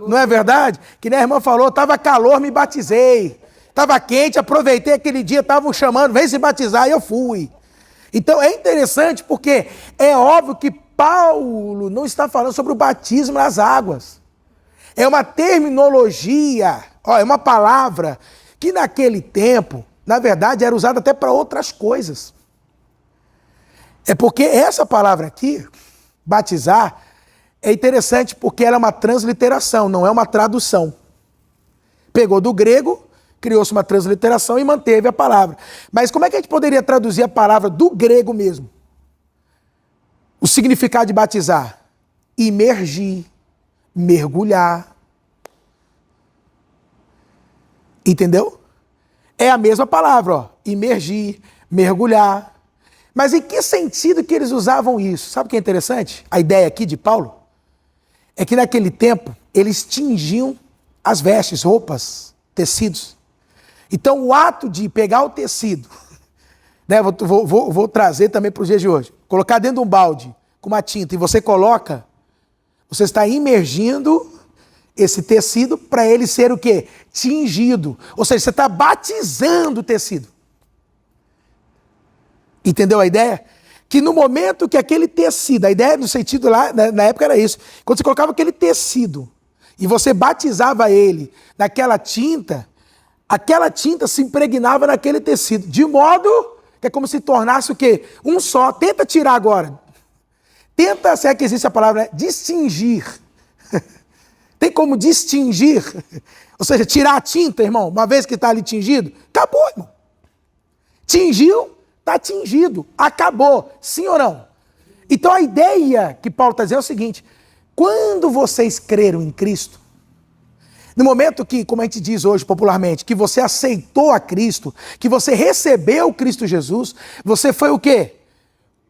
Não é verdade? Que nem a irmã falou, estava calor, me batizei. Estava quente, aproveitei aquele dia, estavam chamando, vem se batizar, e eu fui. Então é interessante porque é óbvio que Paulo não está falando sobre o batismo nas águas. É uma terminologia, é uma palavra que naquele tempo, na verdade, era usada até para outras coisas. É porque essa palavra aqui, batizar, é interessante porque ela é uma transliteração, não é uma tradução. Pegou do grego, criou-se uma transliteração e manteve a palavra. Mas como é que a gente poderia traduzir a palavra do grego mesmo? O significado de batizar: imergir, mergulhar. Entendeu? É a mesma palavra, ó, imergir, mergulhar. Mas em que sentido que eles usavam isso? Sabe o que é interessante? A ideia aqui de Paulo é que naquele tempo eles tingiam as vestes, roupas, tecidos. Então o ato de pegar o tecido, né, vou trazer também para os dias de hoje, colocar dentro de um balde com uma tinta e você coloca, você está imergindo esse tecido para ele ser o quê? Tingido. Ou seja, você está batizando o tecido. Entendeu a ideia? Que no momento que aquele tecido, a ideia no sentido lá, na época era isso, quando você colocava aquele tecido e você batizava ele naquela tinta, aquela tinta se impregnava naquele tecido, de modo que é como se tornasse o quê? Um só. Tenta tirar agora. Tenta, se é que existe a palavra, né? Distingir. Tem como distingir? Ou seja, tirar a tinta, irmão, uma vez que está ali tingido, acabou, irmão. Tingiu, está tingido, acabou. Sim ou não? Então a ideia que Paulo está dizendo é o seguinte: quando vocês creram em Cristo, no momento que, como a gente diz hoje popularmente, que você aceitou a Cristo, que você recebeu Cristo Jesus, você foi o quê?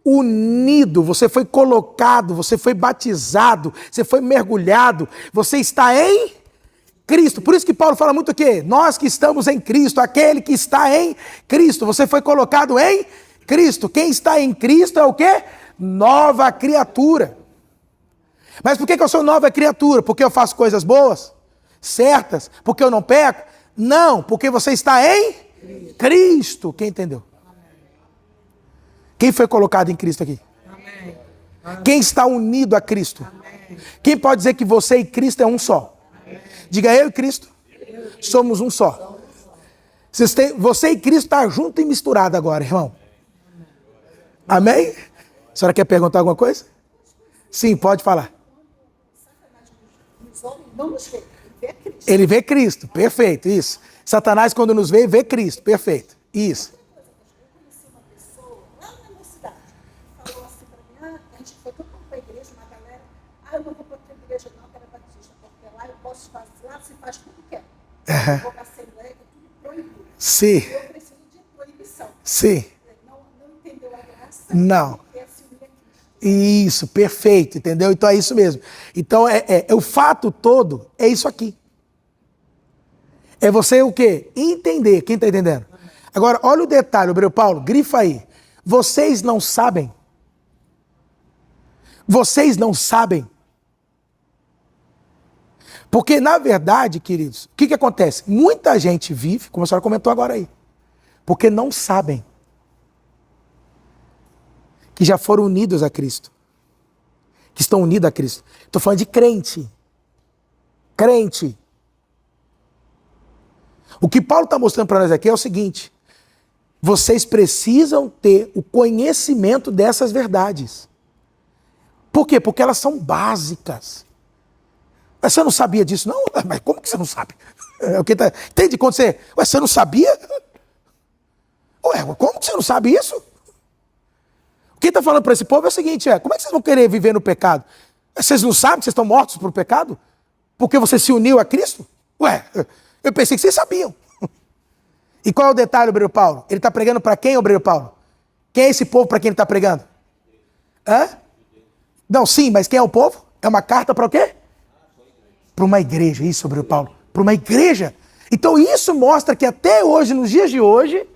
Unido, você foi colocado, você foi batizado, você foi mergulhado, você está em Cristo. Por isso que Paulo fala muito o quê? Nós que estamos em Cristo, aquele que está em Cristo, você foi colocado em Cristo. Quem está em Cristo é o quê? Nova criatura. Mas por que eu sou nova criatura? Porque eu faço coisas boas, certas, porque eu não peco? Não, porque você está em Cristo. Quem entendeu? Quem foi colocado em Cristo aqui? Amém. Quem está unido a Cristo? Amém. Quem pode dizer que você e Cristo é um só? Amém. Diga: eu e Cristo somos um só. Você e Cristo estão junto e misturado agora, irmão. Amém? A senhora quer perguntar alguma coisa? Sim, pode falar. Ele vê Cristo, perfeito, isso. Satanás, quando nos vê Cristo, perfeito, isso. Eu não vou para outra igreja não, que era batista, porque lá eu posso fazer, lá se faz tudo que quer. Eu vou para a Assembleia, que é tudo proibido. Sim. Eu preciso de proibição. Sim. Não entendeu a graça? Não. É se unir a Cristo. Isso, perfeito, entendeu? Então é isso mesmo. Então o fato todo é isso aqui. É você o quê? Entender. Quem está entendendo? Agora, olha o detalhe, Obreu Paulo, grifa aí. Vocês não sabem. Vocês não sabem. Porque, na verdade, queridos, o que acontece? Muita gente vive, como a senhora comentou agora aí, porque não sabem que já foram unidos a Cristo, que estão unidos a Cristo. Estou falando de crente. Crente. O que Paulo está mostrando para nós aqui é o seguinte: vocês precisam ter o conhecimento dessas verdades. Por quê? Porque elas são básicas. Mas você não sabia disso? Não, mas como que você não sabe? Entende? Quando você não sabia? Ué, como que você não sabe isso? O que está falando para esse povo é o seguinte: como é que vocês vão querer viver no pecado? Vocês não sabem que vocês estão mortos por pecado? Porque você se uniu a Cristo? Ué, eu pensei que vocês sabiam. E qual é o detalhe, Obreiro Paulo? Ele está pregando para quem, Obreiro Paulo? Quem é esse povo para quem ele está pregando? Hã? Não, sim, mas quem é o povo? É uma carta para o quê? Para uma igreja, isso, Obreiro Paulo. Para uma igreja. Então isso mostra que até hoje, nos dias de hoje,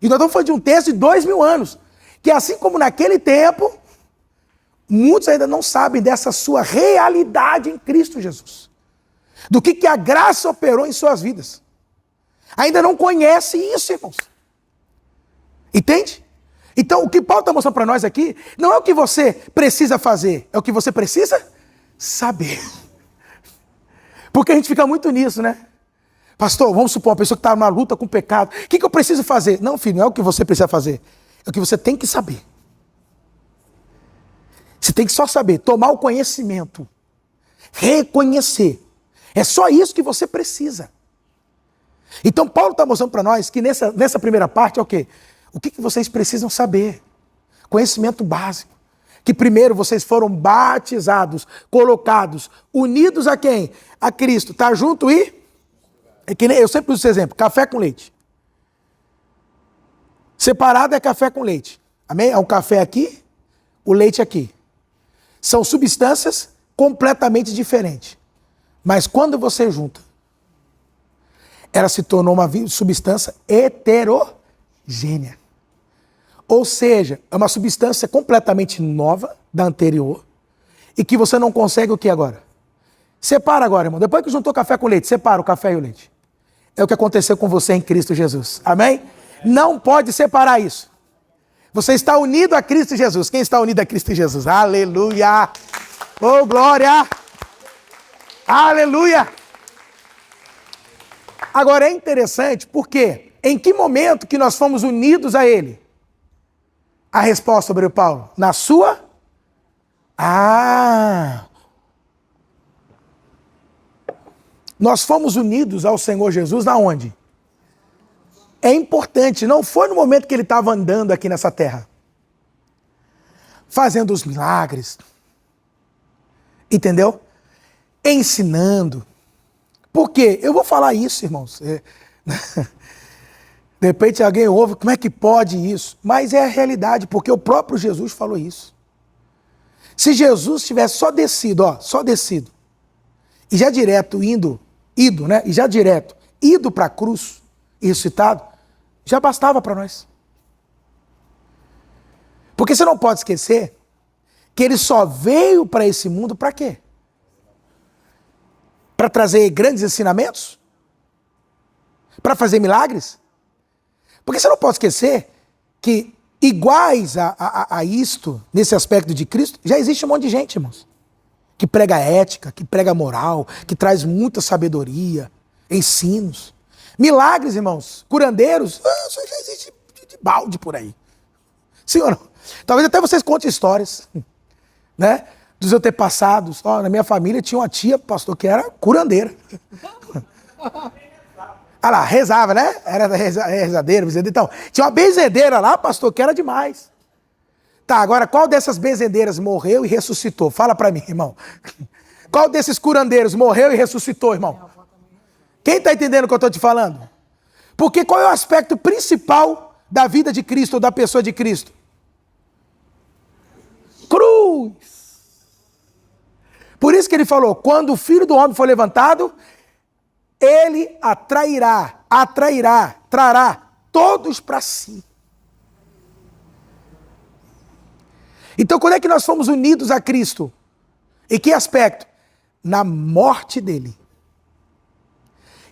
e nós estamos falando de um texto de 2000 anos, que assim como naquele tempo, muitos ainda não sabem dessa sua realidade em Cristo Jesus. Do que a graça operou em suas vidas. Ainda não conhece isso, irmãos. Entende? Então, o que Paulo está mostrando para nós aqui, não é o que você precisa fazer, é o que você precisa saber. Porque a gente fica muito nisso, né? Pastor, vamos supor, uma pessoa que está numa luta com o pecado, o que eu preciso fazer? Não, filho, não é o que você precisa fazer, é o que você tem que saber. Você tem que só saber, tomar o conhecimento, reconhecer. É só isso que você precisa. Então Paulo está mostrando para nós que nessa primeira parte é o quê? O que vocês precisam saber? Conhecimento básico. Que primeiro vocês foram batizados, colocados, unidos a quem? A Cristo. Tá junto e... É que nem, eu sempre uso esse exemplo, café com leite. Separado é café com leite. Amém? É um café aqui, o leite aqui. São substâncias completamente diferentes. Mas quando você junta, ela se tornou uma substância heterogênea. Ou seja, é uma substância completamente nova da anterior e que você não consegue o que agora? Separa agora, irmão. Depois que juntou café com leite, separa o café e o leite. É o que aconteceu com você em Cristo Jesus. Amém? Não pode separar isso. Você está unido a Cristo Jesus. Quem está unido a Cristo Jesus? Aleluia! Oh, glória! Aleluia! Agora é interessante porque em que momento que nós fomos unidos a Ele? A resposta, sobre o Paulo, na sua... Nós fomos unidos ao Senhor Jesus na onde? É importante, não foi no momento que ele estava andando aqui nessa terra, fazendo os milagres, entendeu? Ensinando. Por quê? Eu vou falar isso, irmãos. De repente alguém ouve, como é que pode isso? Mas é a realidade, porque o próprio Jesus falou isso. Se Jesus tivesse só descido, e já direto ido para a cruz e ressuscitado, já bastava para nós. Porque você não pode esquecer que ele só veio para esse mundo para quê? Para trazer grandes ensinamentos? Para fazer milagres? Porque você não pode esquecer que iguais a isto, nesse aspecto de Cristo, já existe um monte de gente, irmãos. Que prega ética, que prega moral, que traz muita sabedoria, ensinos. Milagres, irmãos, curandeiros, isso já existe de balde por aí. Sim ou não? Talvez até vocês contem histórias, né? Dos antepassados. Na minha família tinha uma tia, pastor, que era curandeira. Ah lá, rezava, né? Era rezadeira, benzedeira. Então, tinha uma benzedeira lá, pastor, que era demais. Tá, agora qual dessas benzedeiras morreu e ressuscitou? Fala pra mim, irmão. Qual desses curandeiros morreu e ressuscitou, irmão? Quem tá entendendo o que eu tô te falando? Porque qual é o aspecto principal da vida de Cristo, ou da pessoa de Cristo? Cruz. Por isso que ele falou, quando o Filho do Homem for levantado, ele trará todos para si. Então, quando é que nós fomos unidos a Cristo? Em que aspecto? Na morte dele.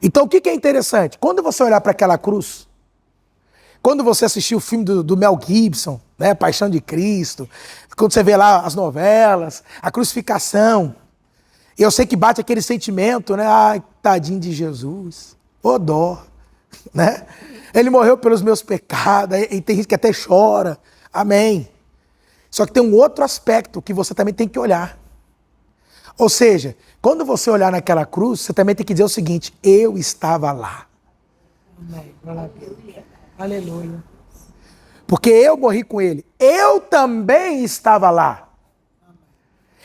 Então, o que é interessante? Quando você olhar para aquela cruz, quando você assistir o filme do Mel Gibson, né, Paixão de Cristo, quando você vê lá as novelas, a crucificação, eu sei que bate aquele sentimento, né? Ai, tadinho de Jesus, ô dó, né? Ele morreu pelos meus pecados, e tem gente que até chora, amém. Só que tem um outro aspecto que você também tem que olhar. Ou seja, quando você olhar naquela cruz, você também tem que dizer o seguinte, eu estava lá. Amém. Aleluia. Porque eu morri com ele, eu também estava lá.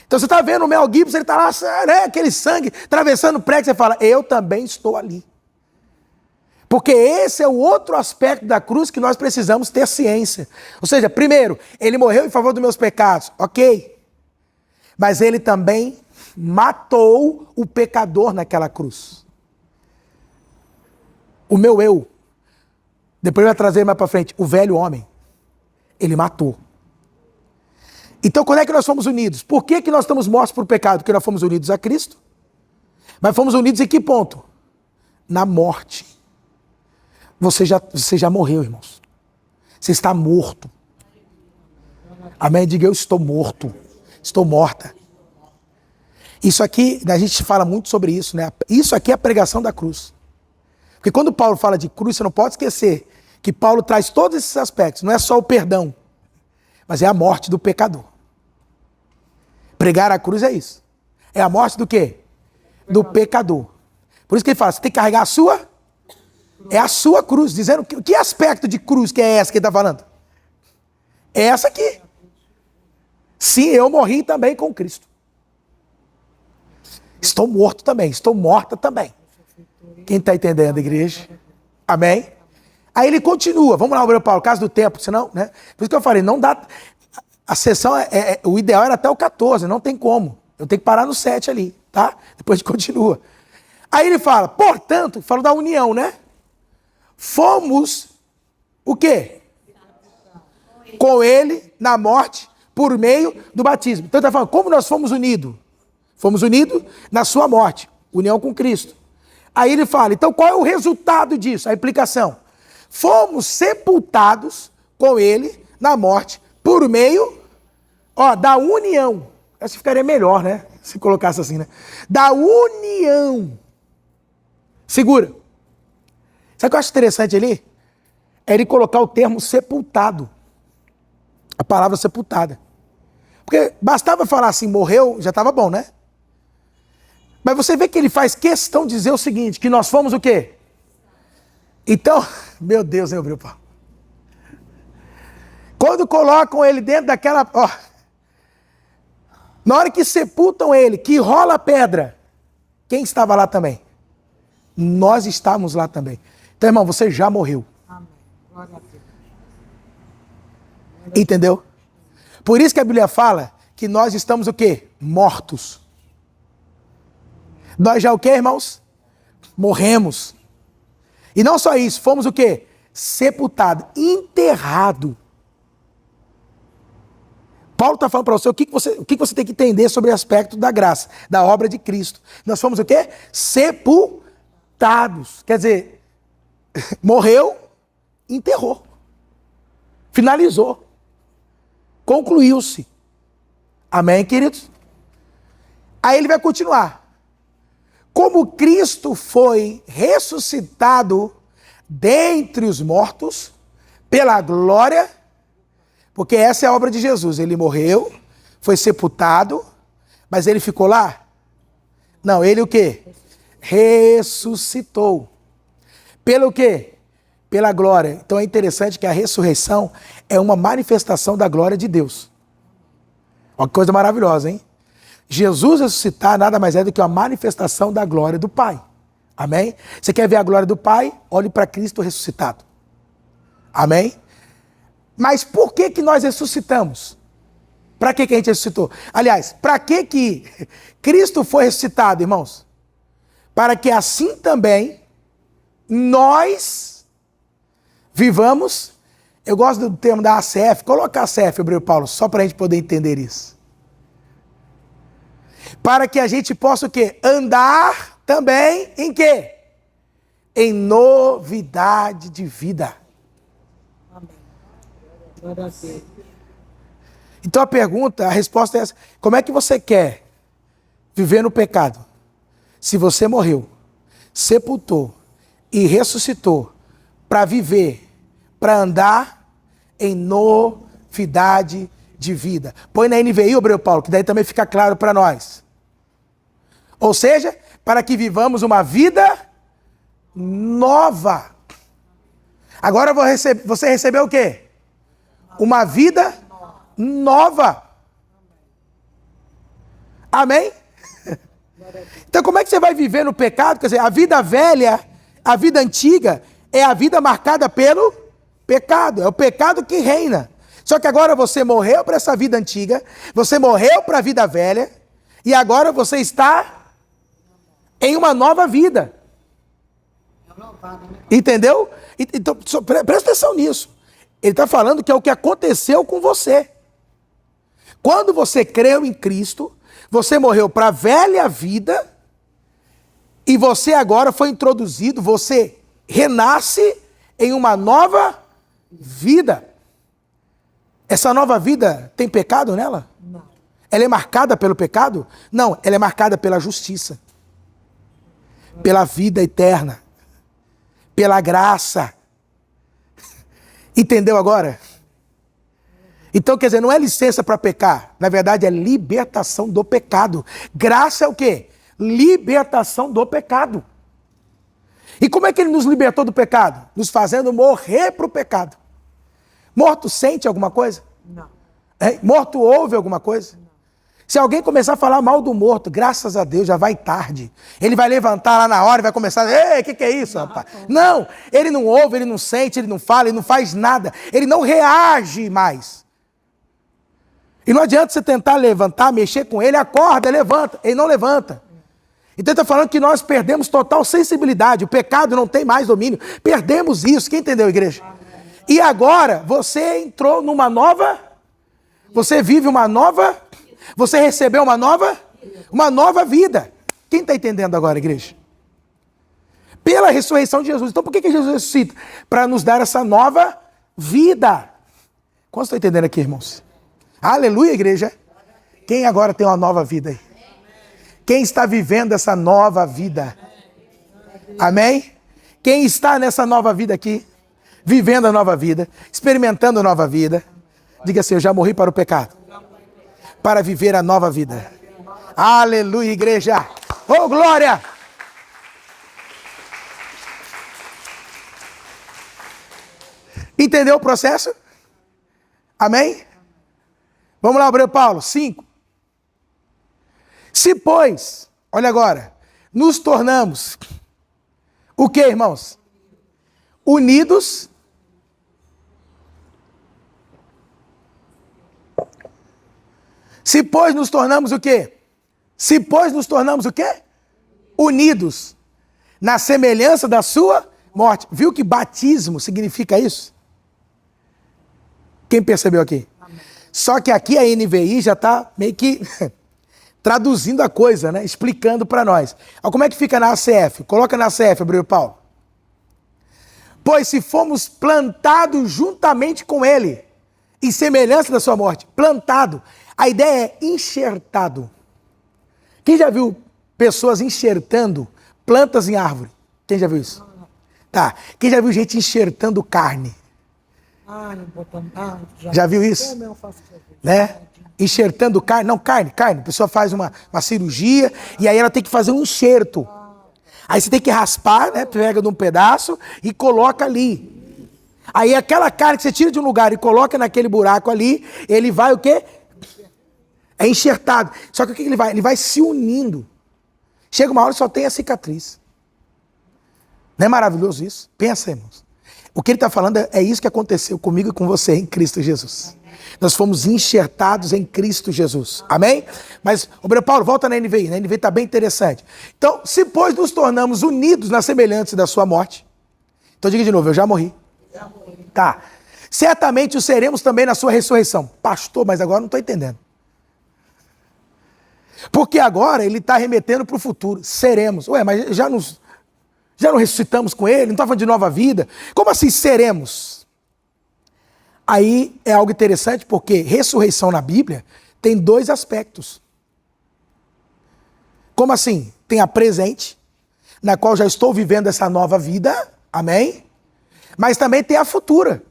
Então você está vendo o Mel Gibson, ele está lá, né, aquele sangue, atravessando o prego, você fala, eu também estou ali. Porque esse é o outro aspecto da cruz que nós precisamos ter ciência. Ou seja, primeiro, ele morreu em favor dos meus pecados, ok. Mas ele também matou o pecador naquela cruz. O meu eu. Depois vai trazer mais para frente, o velho homem. Ele matou. Então, quando é que nós fomos unidos? Por que nós estamos mortos por pecado? Porque nós fomos unidos a Cristo. Mas fomos unidos em que ponto? Na morte. Você já morreu, irmãos. Você está morto. Amém? Diga, eu estou morto. Estou morta. Isso aqui, a gente fala muito sobre isso, né? Isso aqui é a pregação da cruz. Porque quando Paulo fala de cruz, você não pode esquecer que Paulo traz todos esses aspectos. Não é só o perdão, mas é a morte do pecador. Pregar a cruz é isso. É a morte do quê? Do pecador. Por isso que ele fala, você tem que carregar a sua É a sua cruz, dizendo que aspecto de cruz que é essa que ele está falando? É essa aqui. Sim, eu morri também com Cristo. Estou morto também, estou morta também. Quem está entendendo, igreja? Amém? Aí ele continua, vamos lá, Obreu Paulo, caso do tempo, senão, né? Por isso que eu falei, não dá. A sessão, o ideal era até o 14, não tem como. Eu tenho que parar no 7 ali, tá? Depois a gente continua. Aí ele fala, portanto, fala da união, né? Fomos, o quê? Com ele na morte por meio do batismo. Então ele está falando, como nós fomos unidos? Fomos unidos na sua morte, união com Cristo. Aí ele fala, então qual é o resultado disso? A implicação. Fomos sepultados com ele na morte por meio, da união. Acho que ficaria melhor, né? Se colocasse assim, né? Da união. Segura. Sabe o que eu acho interessante ali? É ele colocar o termo sepultado. A palavra sepultada. Porque bastava falar assim, morreu, já estava bom, né? Mas você vê que ele faz questão de dizer o seguinte, que nós fomos o quê? Então, meu Deus, hein, Paulo? Quando colocam ele dentro daquela... na hora que sepultam ele, que rola a pedra, quem estava lá também? Nós estávamos lá também. Então, irmão, você já morreu. Amém. Glória a Deus. Entendeu? Por isso que a Bíblia fala que nós estamos o quê? Mortos. Nós já o quê, irmãos? Morremos. E não só isso, fomos o quê? Sepultado, enterrado. Paulo está falando para você o que você tem que entender sobre o aspecto da graça, da obra de Cristo. Nós fomos o quê? Sepultados. Quer dizer, morreu, enterrou. Finalizou. Concluiu-se. Amém, queridos? Aí ele vai continuar. Como Cristo foi ressuscitado dentre os mortos, pela glória, porque essa é a obra de Jesus. Ele morreu, foi sepultado, mas ele ficou lá? Não, ele o quê? Ressuscitou. Pelo quê? Pela glória. Então é interessante que a ressurreição é uma manifestação da glória de Deus. Uma coisa maravilhosa, hein? Jesus ressuscitar nada mais é do que uma manifestação da glória do Pai. Amém? Você quer ver a glória do Pai? Olhe para Cristo ressuscitado. Amém? Mas por que nós ressuscitamos? Para que a gente ressuscitou? Aliás, para que Cristo foi ressuscitado, irmãos? Para que assim também nós vivamos. Eu gosto do termo da ACF. Coloca a ACF, Obreu Paulo, só para a gente poder entender isso. Para que a gente possa o quê? Andar também em quê? Em novidade de vida. Amém. Glória a Deus. Então a resposta é essa. Como é que você quer viver no pecado? Se você morreu, sepultou e ressuscitou para viver, para andar em novidade de vida. Põe na NVI, Obreu Paulo, que daí também fica claro para nós. Ou seja, para que vivamos uma vida nova. Agora você recebeu o quê? Uma vida nova. Amém? Então como é que você vai viver no pecado? Quer dizer, a vida velha, a vida antiga, é a vida marcada pelo pecado. É o pecado que reina. Só que agora você morreu para essa vida antiga, você morreu para a vida velha, e agora você está em uma nova vida. Entendeu? Então, presta atenção nisso. Ele está falando que é o que aconteceu com você. Quando você creu em Cristo, você morreu para a velha vida, e você agora foi introduzido, você renasce em uma nova vida. Essa nova vida tem pecado nela? Não. Ela é marcada pelo pecado? Não, ela é marcada pela justiça. Pela vida eterna. Pela graça. Entendeu agora? Então, quer dizer, não é licença para pecar. Na verdade, é libertação do pecado. Graça é o quê? Libertação do pecado. E como é que ele nos libertou do pecado? Nos fazendo morrer para o pecado. Morto sente alguma coisa? Não. Morto ouve alguma coisa? Se alguém começar a falar mal do morto, graças a Deus, já vai tarde. Ele vai levantar lá na hora e vai começar, ei, o que é isso, rapaz? Não, ele não ouve, ele não sente, ele não fala, ele não faz nada. Ele não reage mais. E não adianta você tentar levantar, mexer com ele, acorda, levanta. Ele não levanta. Então ele está falando que nós perdemos total sensibilidade. O pecado não tem mais domínio. Perdemos isso. Quem entendeu, igreja? E agora, você entrou numa nova... Você vive uma nova... Você recebeu uma nova vida. Quem está entendendo agora, igreja? Pela ressurreição de Jesus. Então por que Jesus ressuscita? Para nos dar essa nova vida. Quantos estão entendendo aqui, irmãos? Aleluia, igreja. Quem agora tem uma nova vida aí? Quem está vivendo essa nova vida? Amém? Quem está nessa nova vida aqui? Vivendo a nova vida, experimentando a nova vida. Diga assim, eu já morri para o pecado. Para viver a nova vida. Aleluia, igreja. Oh, glória! Entendeu o processo? Amém? Vamos lá, Obreiro Paulo, 5. Se, pois, olha agora, nos tornamos o que, irmãos? Unidos. Se, pois, nos tornamos o quê? Se, pois, nos tornamos o quê? Unidos na semelhança da sua morte. Viu que batismo significa isso? Quem percebeu aqui? Amém. Só que aqui a NVI já está meio que traduzindo a coisa, né? Explicando para nós. Como é que fica na ACF? Coloca na ACF, Obreiro Paulo. Pois se fomos plantados juntamente com ele, em semelhança da sua morte. Plantado. A ideia é enxertado. Quem já viu pessoas enxertando plantas em árvore? Quem já viu isso? Tá. Quem já viu gente enxertando carne? Já viu isso? Né? Enxertando carne. Não, carne. A pessoa faz uma cirurgia e aí ela tem que fazer um enxerto. Aí você tem que raspar, né? Pega de um pedaço e coloca ali. Aí aquela carne que você tira de um lugar e coloca naquele buraco ali, ele vai o quê? É enxertado. Só que o que ele vai? Ele vai se unindo. Chega uma hora e só tem a cicatriz. Não é maravilhoso isso? Pensa, irmãos. O que ele está falando é isso que aconteceu comigo e com você em Cristo Jesus. Nós fomos enxertados em Cristo Jesus. Amém? Mas, Obreiro Paulo, volta na NVI. Na NVI está bem interessante. Então, se pois nos tornamos unidos na semelhança da sua morte. Então diga de novo, eu já morri. Tá. Certamente o seremos também na sua ressurreição. Pastor, mas agora não estou entendendo. Porque agora ele está remetendo para o futuro. Seremos. Ué, mas já não ressuscitamos com ele? Não está falando de nova vida? Como assim seremos? Aí é algo interessante porque ressurreição na Bíblia tem dois aspectos. Como assim? Tem a presente, na qual já estou vivendo essa nova vida. Amém? Mas também tem a futura.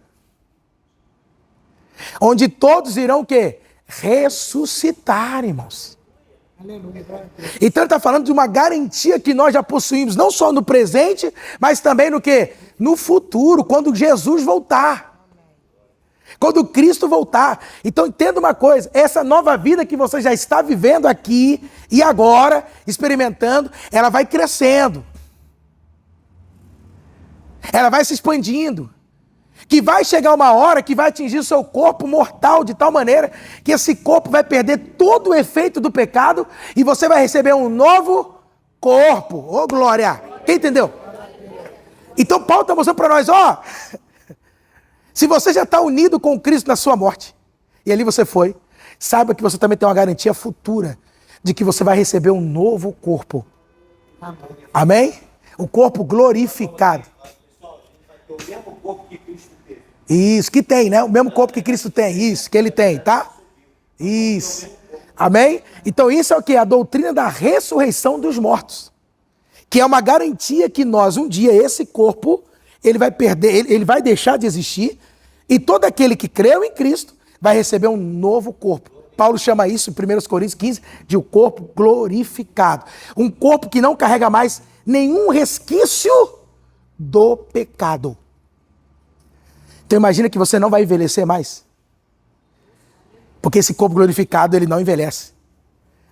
Onde todos irão o quê? Ressuscitar, irmãos. Então ele está falando de uma garantia que nós já possuímos, não só no presente, mas também no quê? No futuro, quando Jesus voltar. Quando Cristo voltar. Então entenda uma coisa, essa nova vida que você já está vivendo aqui e agora, experimentando, ela vai crescendo. Ela vai se expandindo. Que vai chegar uma hora que vai atingir o seu corpo mortal de tal maneira que esse corpo vai perder todo o efeito do pecado e você vai receber um novo corpo. Ô, glória! Quem entendeu? Então Paulo está mostrando para nós, ó, se você já está unido com Cristo na sua morte, e ali você foi, saiba que você também tem uma garantia futura de que você vai receber um novo corpo. Amém? O corpo glorificado. O mesmo corpo que Cristo teve. Isso, que tem, né? O mesmo corpo que Cristo tem. Isso, que ele tem, tá? Isso. Amém? Então isso é o quê? A doutrina da ressurreição dos mortos. Que é uma garantia que nós, um dia, esse corpo, ele vai perder, ele vai deixar de existir. E todo aquele que creu em Cristo vai receber um novo corpo. Paulo chama isso, em 1 Coríntios 15, de um corpo glorificado. Um corpo que não carrega mais nenhum resquício do pecado. Então imagina que você não vai envelhecer mais. Porque esse corpo glorificado, ele não envelhece.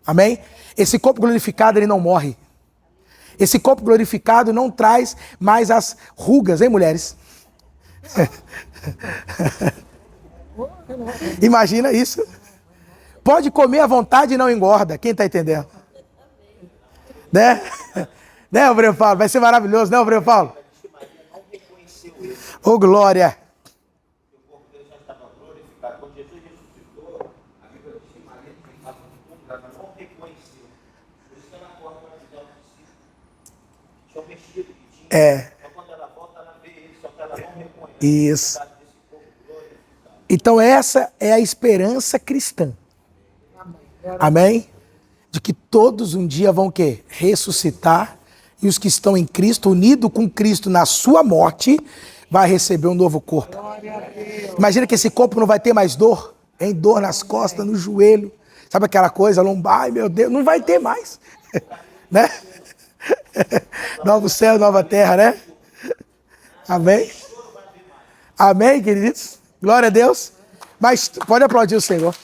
Amém? Esse corpo glorificado, ele não morre. Esse corpo glorificado não traz mais as rugas, hein, mulheres? Imagina isso. Pode comer à vontade e não engorda. Quem está entendendo? Né? Né, Obreu Paulo? Vai ser maravilhoso, né, Obreu Paulo? Ô, glória! O corpo dele já estava glorificado. Quando Jesus ressuscitou, a Bíblia diz que Maria estava no túmulo, ela não reconheceu. Por isso que ela acorda para avisar os discípulos. Tinham mexido, que tinha. Só quando ela volta, ela vê ele, só que ela não reconhece. Isso. Então essa é a esperança cristã. Amém? De que todos um dia vão o quê? Ressuscitar. E os que estão em Cristo, unidos com Cristo na sua morte, vai receber um novo corpo. Imagina que esse corpo não vai ter mais dor. Hein? Dor nas costas, no joelho. Sabe aquela coisa, lombar? Ai, meu Deus, não vai ter mais. Né? Novo céu, nova terra, né? Amém? Amém, queridos? Glória a Deus. Mas pode aplaudir o Senhor.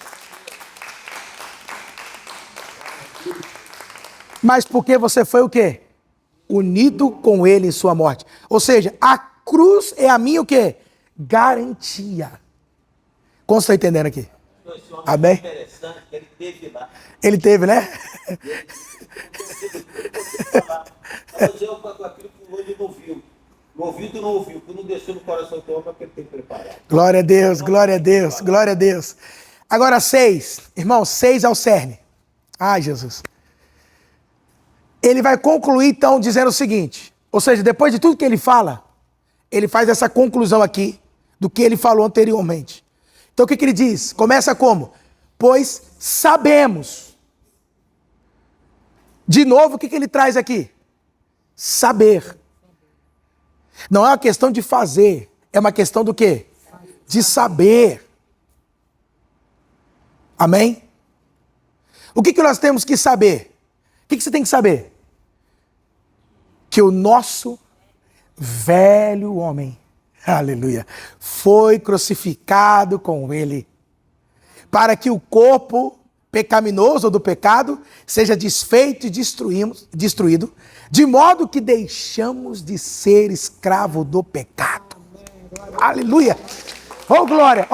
Mas porque você foi o quê? Unido com ele em sua morte. Ou seja, a cruz é a minha o quê? Garantia. Como você está entendendo aqui? Esse homem Amém? interessante, que ele teve lá. Ele teve, né? Mas eu com aquilo que o olho não viu. O ouvido não ouviu, que não desceu no coração do homem, porque ele tem preparado. Glória a Deus, glória a Deus, glória a Deus. Agora 6, irmão, 6 é o cerne. Ai, Jesus. Ele vai concluir então dizendo o seguinte, ou seja, depois de tudo que ele fala, ele faz essa conclusão aqui do que ele falou anteriormente. Então o que ele diz? Começa como? Pois sabemos. De novo, o que ele traz aqui? Saber. Não é uma questão de fazer, é uma questão do quê? De saber. Amém? O que nós temos que saber? O que você tem que saber? Que o nosso velho homem, aleluia, foi crucificado com ele, para que o corpo pecaminoso do pecado seja desfeito e destruído, de modo que deixamos de ser escravo do pecado. Aleluia! Oh, glória!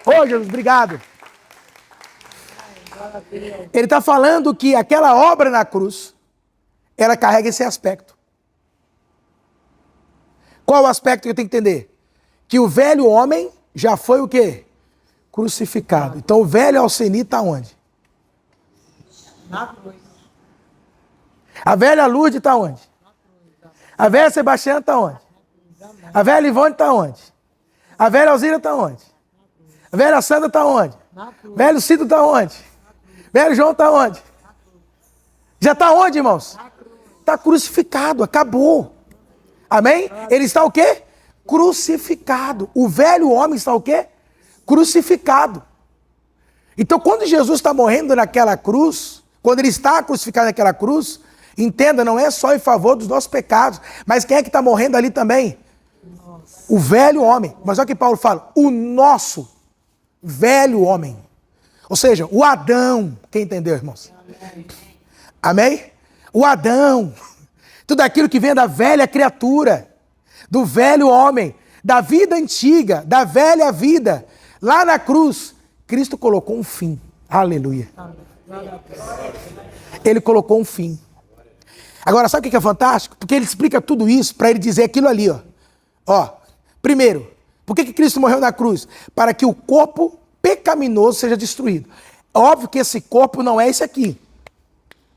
Oh, Jesus, obrigado. Ele está falando que aquela obra na cruz, ela carrega esse aspecto. Qual o aspecto que eu tenho que entender? Que o velho homem já foi o quê? Crucificado. Então o velho Alceni está onde? Na cruz. A velha Lourdes está onde? A velha Sebastiana está onde? A velha Ivone está onde? A velha Alzira está onde? A velha Sandra está onde? Velho Cido está onde? Velho João está onde? Já está onde, irmãos? Está crucificado, acabou. Amém? Ele está o quê? Crucificado. O velho homem está o quê? Crucificado. Então, quando Jesus está morrendo naquela cruz, quando ele está crucificado naquela cruz, entenda, não é só em favor dos nossos pecados, mas quem é que está morrendo ali também? O velho homem. Mas olha o que Paulo fala, o nosso velho homem. Ou seja, o Adão. Quem entendeu, irmãos? Amém? O Adão. Tudo aquilo que vem da velha criatura, do velho homem, da vida antiga, da velha vida. Lá na cruz, Cristo colocou um fim. Aleluia. Ele colocou um fim. Agora, sabe o que é fantástico? Porque ele explica tudo isso para ele dizer aquilo ali, ó. Primeiro, por que Cristo morreu na cruz? Para que o corpo pecaminoso seja destruído. Óbvio que esse corpo não é esse aqui.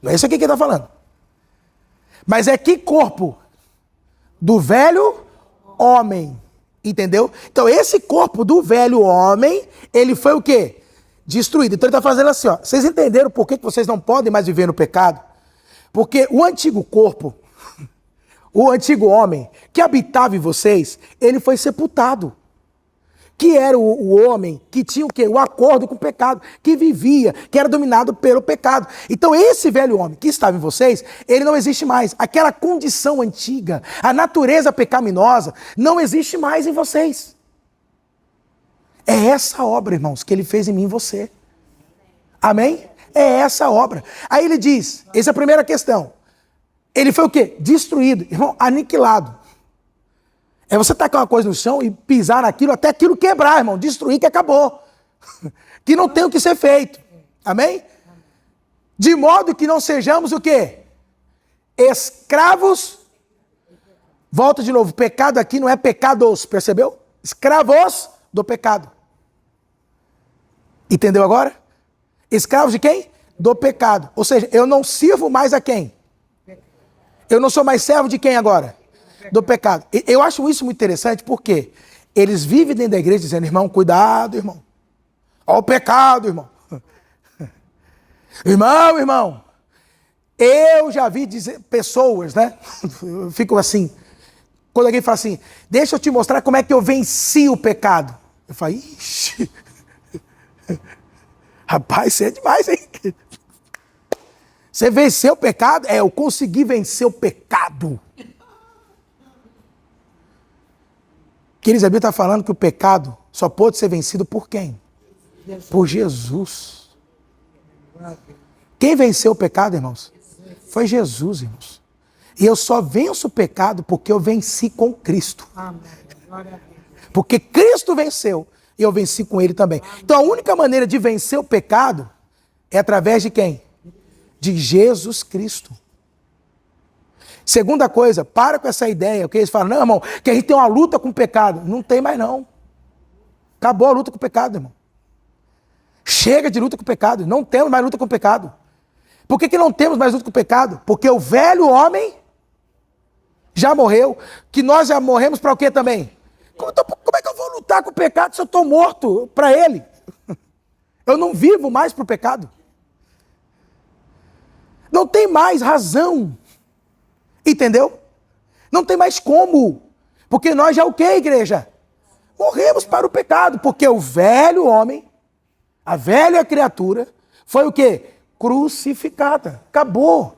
Não é esse aqui que ele está falando. Mas é que corpo? Do velho homem. Entendeu? Então esse corpo do velho homem, ele foi o quê? Destruído. Então ele está fazendo assim, ó. Vocês entenderam por que vocês não podem mais viver no pecado? Porque o antigo corpo, o antigo homem que habitava em vocês, ele foi sepultado. que era o homem que tinha o quê? O acordo com o pecado, que vivia, que era dominado pelo pecado. Então esse velho homem que estava em vocês, ele não existe mais. Aquela condição antiga, a natureza pecaminosa, não existe mais em vocês. É essa obra, irmãos, que ele fez em mim e em você. Amém? É essa obra. Aí ele diz, essa é a primeira questão. Ele foi o quê? Destruído, irmão, aniquilado. É você tacar uma coisa no chão e pisar naquilo, até aquilo quebrar, irmão, destruir que acabou. Que não tem o que ser feito. Amém? De modo que não sejamos o quê? Escravos. Volta de novo, pecado aqui não é pecados, percebeu? Escravos do pecado. Entendeu agora? Escravos de quem? Do pecado. Ou seja, eu não sirvo mais a quem? Eu não sou mais servo de quem agora? Do pecado. Eu acho isso muito interessante porque eles vivem dentro da igreja dizendo, irmão, cuidado, irmão. Olha o pecado, irmão. Irmão. Eu já vi dizer, pessoas, né? Eu fico assim. Quando alguém fala assim, deixa eu te mostrar como é que eu venci o pecado. Eu falo, ixi. Rapaz, você é demais, hein? Você venceu o pecado? É, eu consegui vencer o pecado. Queridos, a Bíblia está falando que o pecado só pode ser vencido por quem? Por Jesus. Quem venceu o pecado, irmãos? Foi Jesus, irmãos. E eu só venço o pecado porque eu venci com Cristo. Porque Cristo venceu e eu venci com Ele também. Então a única maneira de vencer o pecado é através de quem? De Jesus Cristo. Segunda coisa, para com essa ideia, que eles falam, não, irmão, que a gente tem uma luta com o pecado. Não tem mais não. Acabou a luta com o pecado, irmão. Chega de luta com o pecado. Não temos mais luta com o pecado. Por que não temos mais luta com o pecado? Porque o velho homem já morreu, que nós já morremos para o quê também? Como é que eu vou lutar com o pecado se eu estou morto para ele? Eu não vivo mais para o pecado. Não tem mais razão. Entendeu? Não tem mais como. Porque nós já o quê, igreja? Morremos para o pecado. Porque o velho homem, a velha criatura, foi o quê? Crucificada. Acabou.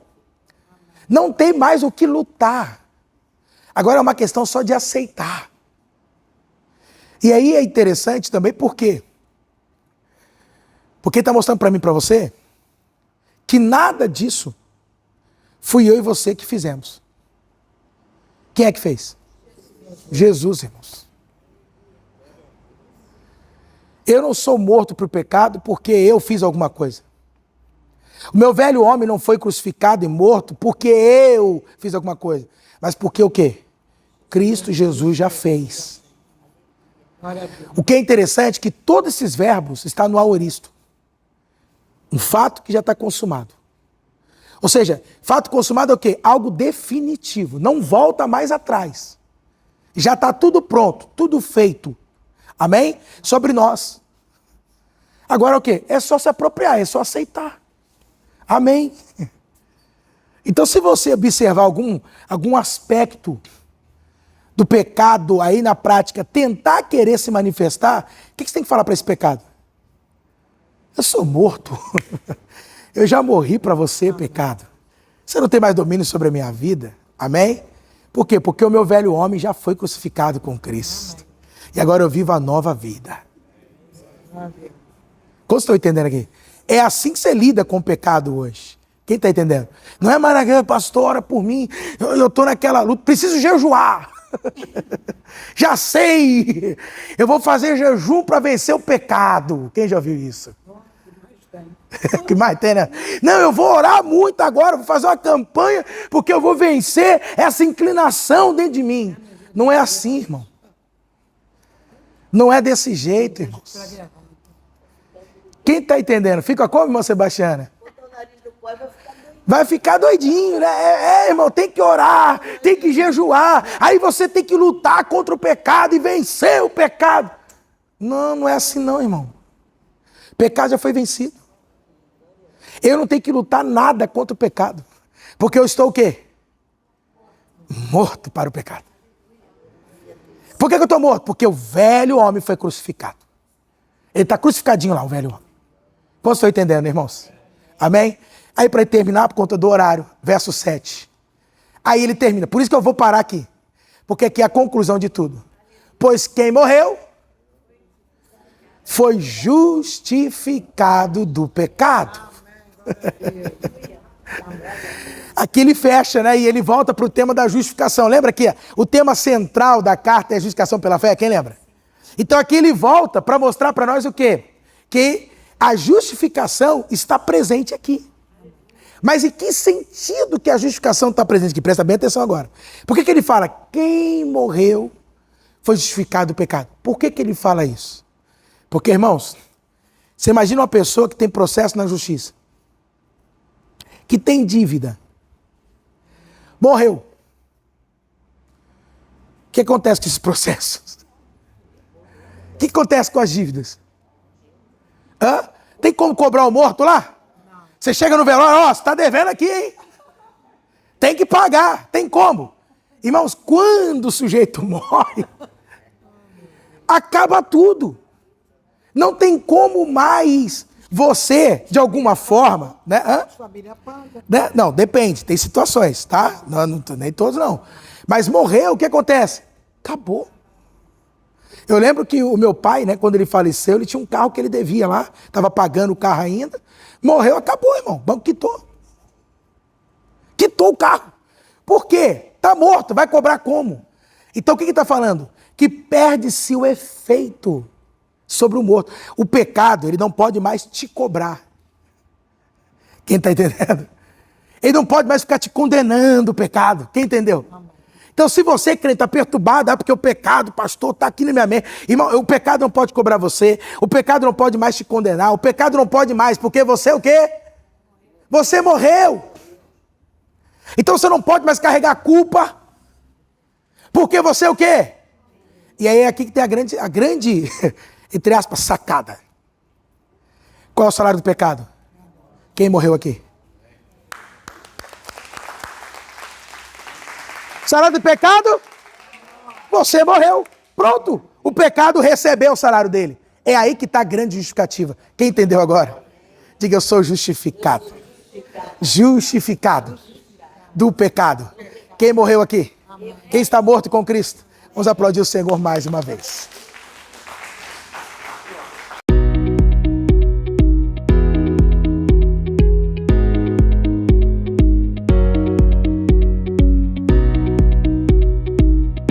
Não tem mais o que lutar. Agora é uma questão só de aceitar. E aí é interessante também, por quê? Porque está mostrando para mim e para você que nada disso fui eu e você que fizemos. Quem é que fez? Jesus, irmãos. Eu não sou morto para o pecado porque eu fiz alguma coisa. O meu velho homem não foi crucificado e morto porque eu fiz alguma coisa. Mas porque o quê? Cristo Jesus já fez. O que é interessante é que todos esses verbos estão no aoristo. Um fato que já está consumado. Ou seja, fato consumado é o quê? Algo definitivo. Não volta mais atrás. Já está tudo pronto, tudo feito. Amém? Sobre nós. Agora o quê? É só se apropriar, é só aceitar. Amém? Então se você observar algum aspecto do pecado aí na prática, tentar querer se manifestar, o que você tem que falar para esse pecado? Eu sou morto. Eu já morri para você, pecado. Você não tem mais domínio sobre a minha vida. Amém? Por quê? Porque o meu velho homem já foi crucificado com Cristo. E agora eu vivo a nova vida. Como estão entendendo aqui? É assim que você lida com o pecado hoje. Quem está entendendo? Não é maravilha, pastor, ora por mim. Eu estou naquela luta, preciso jejuar. Já sei. Eu vou fazer jejum para vencer o pecado. Quem já ouviu isso? O que mais tem, né? Não, eu vou orar muito agora, vou fazer uma campanha, porque eu vou vencer essa inclinação dentro de mim. Não é assim, irmão. Não é desse jeito, irmãos. Quem está entendendo? Fica como, irmã Sebastiana? Vai ficar doidinho, né? Irmão, tem que orar, tem que jejuar. Aí você tem que lutar contra o pecado e vencer o pecado. Não, não é assim não, irmão. O pecado já foi vencido. Eu não tenho que lutar nada contra o pecado. Porque eu estou o quê? Morto para o pecado. Por que eu estou morto? Porque o velho homem foi crucificado. Ele está crucificadinho lá, o velho homem. Vocês estão entendendo, irmãos? Amém? Aí para terminar, por conta do horário, verso 7. Aí ele termina. Por isso que eu vou parar aqui. Porque aqui é a conclusão de tudo. Pois quem morreu foi justificado do pecado. Aqui ele fecha, né? E ele volta para o tema da justificação. Lembra que o tema central da carta é a justificação pela fé? Quem lembra? Então aqui ele volta para mostrar para nós o quê? Que a justificação está presente aqui. Mas em que sentido que a justificação está presente aqui? Presta bem atenção agora. Por que ele fala, quem morreu foi justificado do pecado? Por que ele fala isso? Porque, irmãos, você imagina uma pessoa que tem processo na justiça, que tem dívida, morreu. O que acontece com esses processos? O que acontece com as dívidas? Hã? Tem como cobrar o morto lá? Você chega no velório, ó, você está devendo aqui, hein? Tem que pagar, tem como? Irmãos, quando o sujeito morre, acaba tudo. Não tem como mais você, de alguma forma, né? Família paga. Né? Não, depende, tem situações, tá? Não, nem todos não. Mas morreu, o que acontece? Acabou. Eu lembro que o meu pai, né, quando ele faleceu, ele tinha um carro que ele devia lá, estava pagando o carro ainda, morreu, acabou, irmão, o banco quitou. Quitou o carro. Por quê? Está morto, vai cobrar como? Então o que está falando? Que perde-se o efeito sobre o morto. O pecado, ele não pode mais te cobrar. Quem está entendendo? Ele não pode mais ficar te condenando o pecado. Quem entendeu? Então, se você, crente, está perturbado, porque o pecado, pastor, está aqui na minha mente. Irmão, o pecado não pode cobrar você. O pecado não pode mais te condenar. O pecado não pode mais, porque você o quê? Você morreu. Então, você não pode mais carregar a culpa. Porque você o quê? E aí é aqui que tem a grande, entre aspas, sacada. Qual é o salário do pecado? Quem morreu aqui? Salário do pecado? Você morreu. Pronto. O pecado recebeu o salário dele. É aí que está a grande justificativa. Quem entendeu agora? Diga, eu sou justificado. Justificado do pecado. Quem morreu aqui? Quem está morto com Cristo? Vamos aplaudir o Senhor mais uma vez.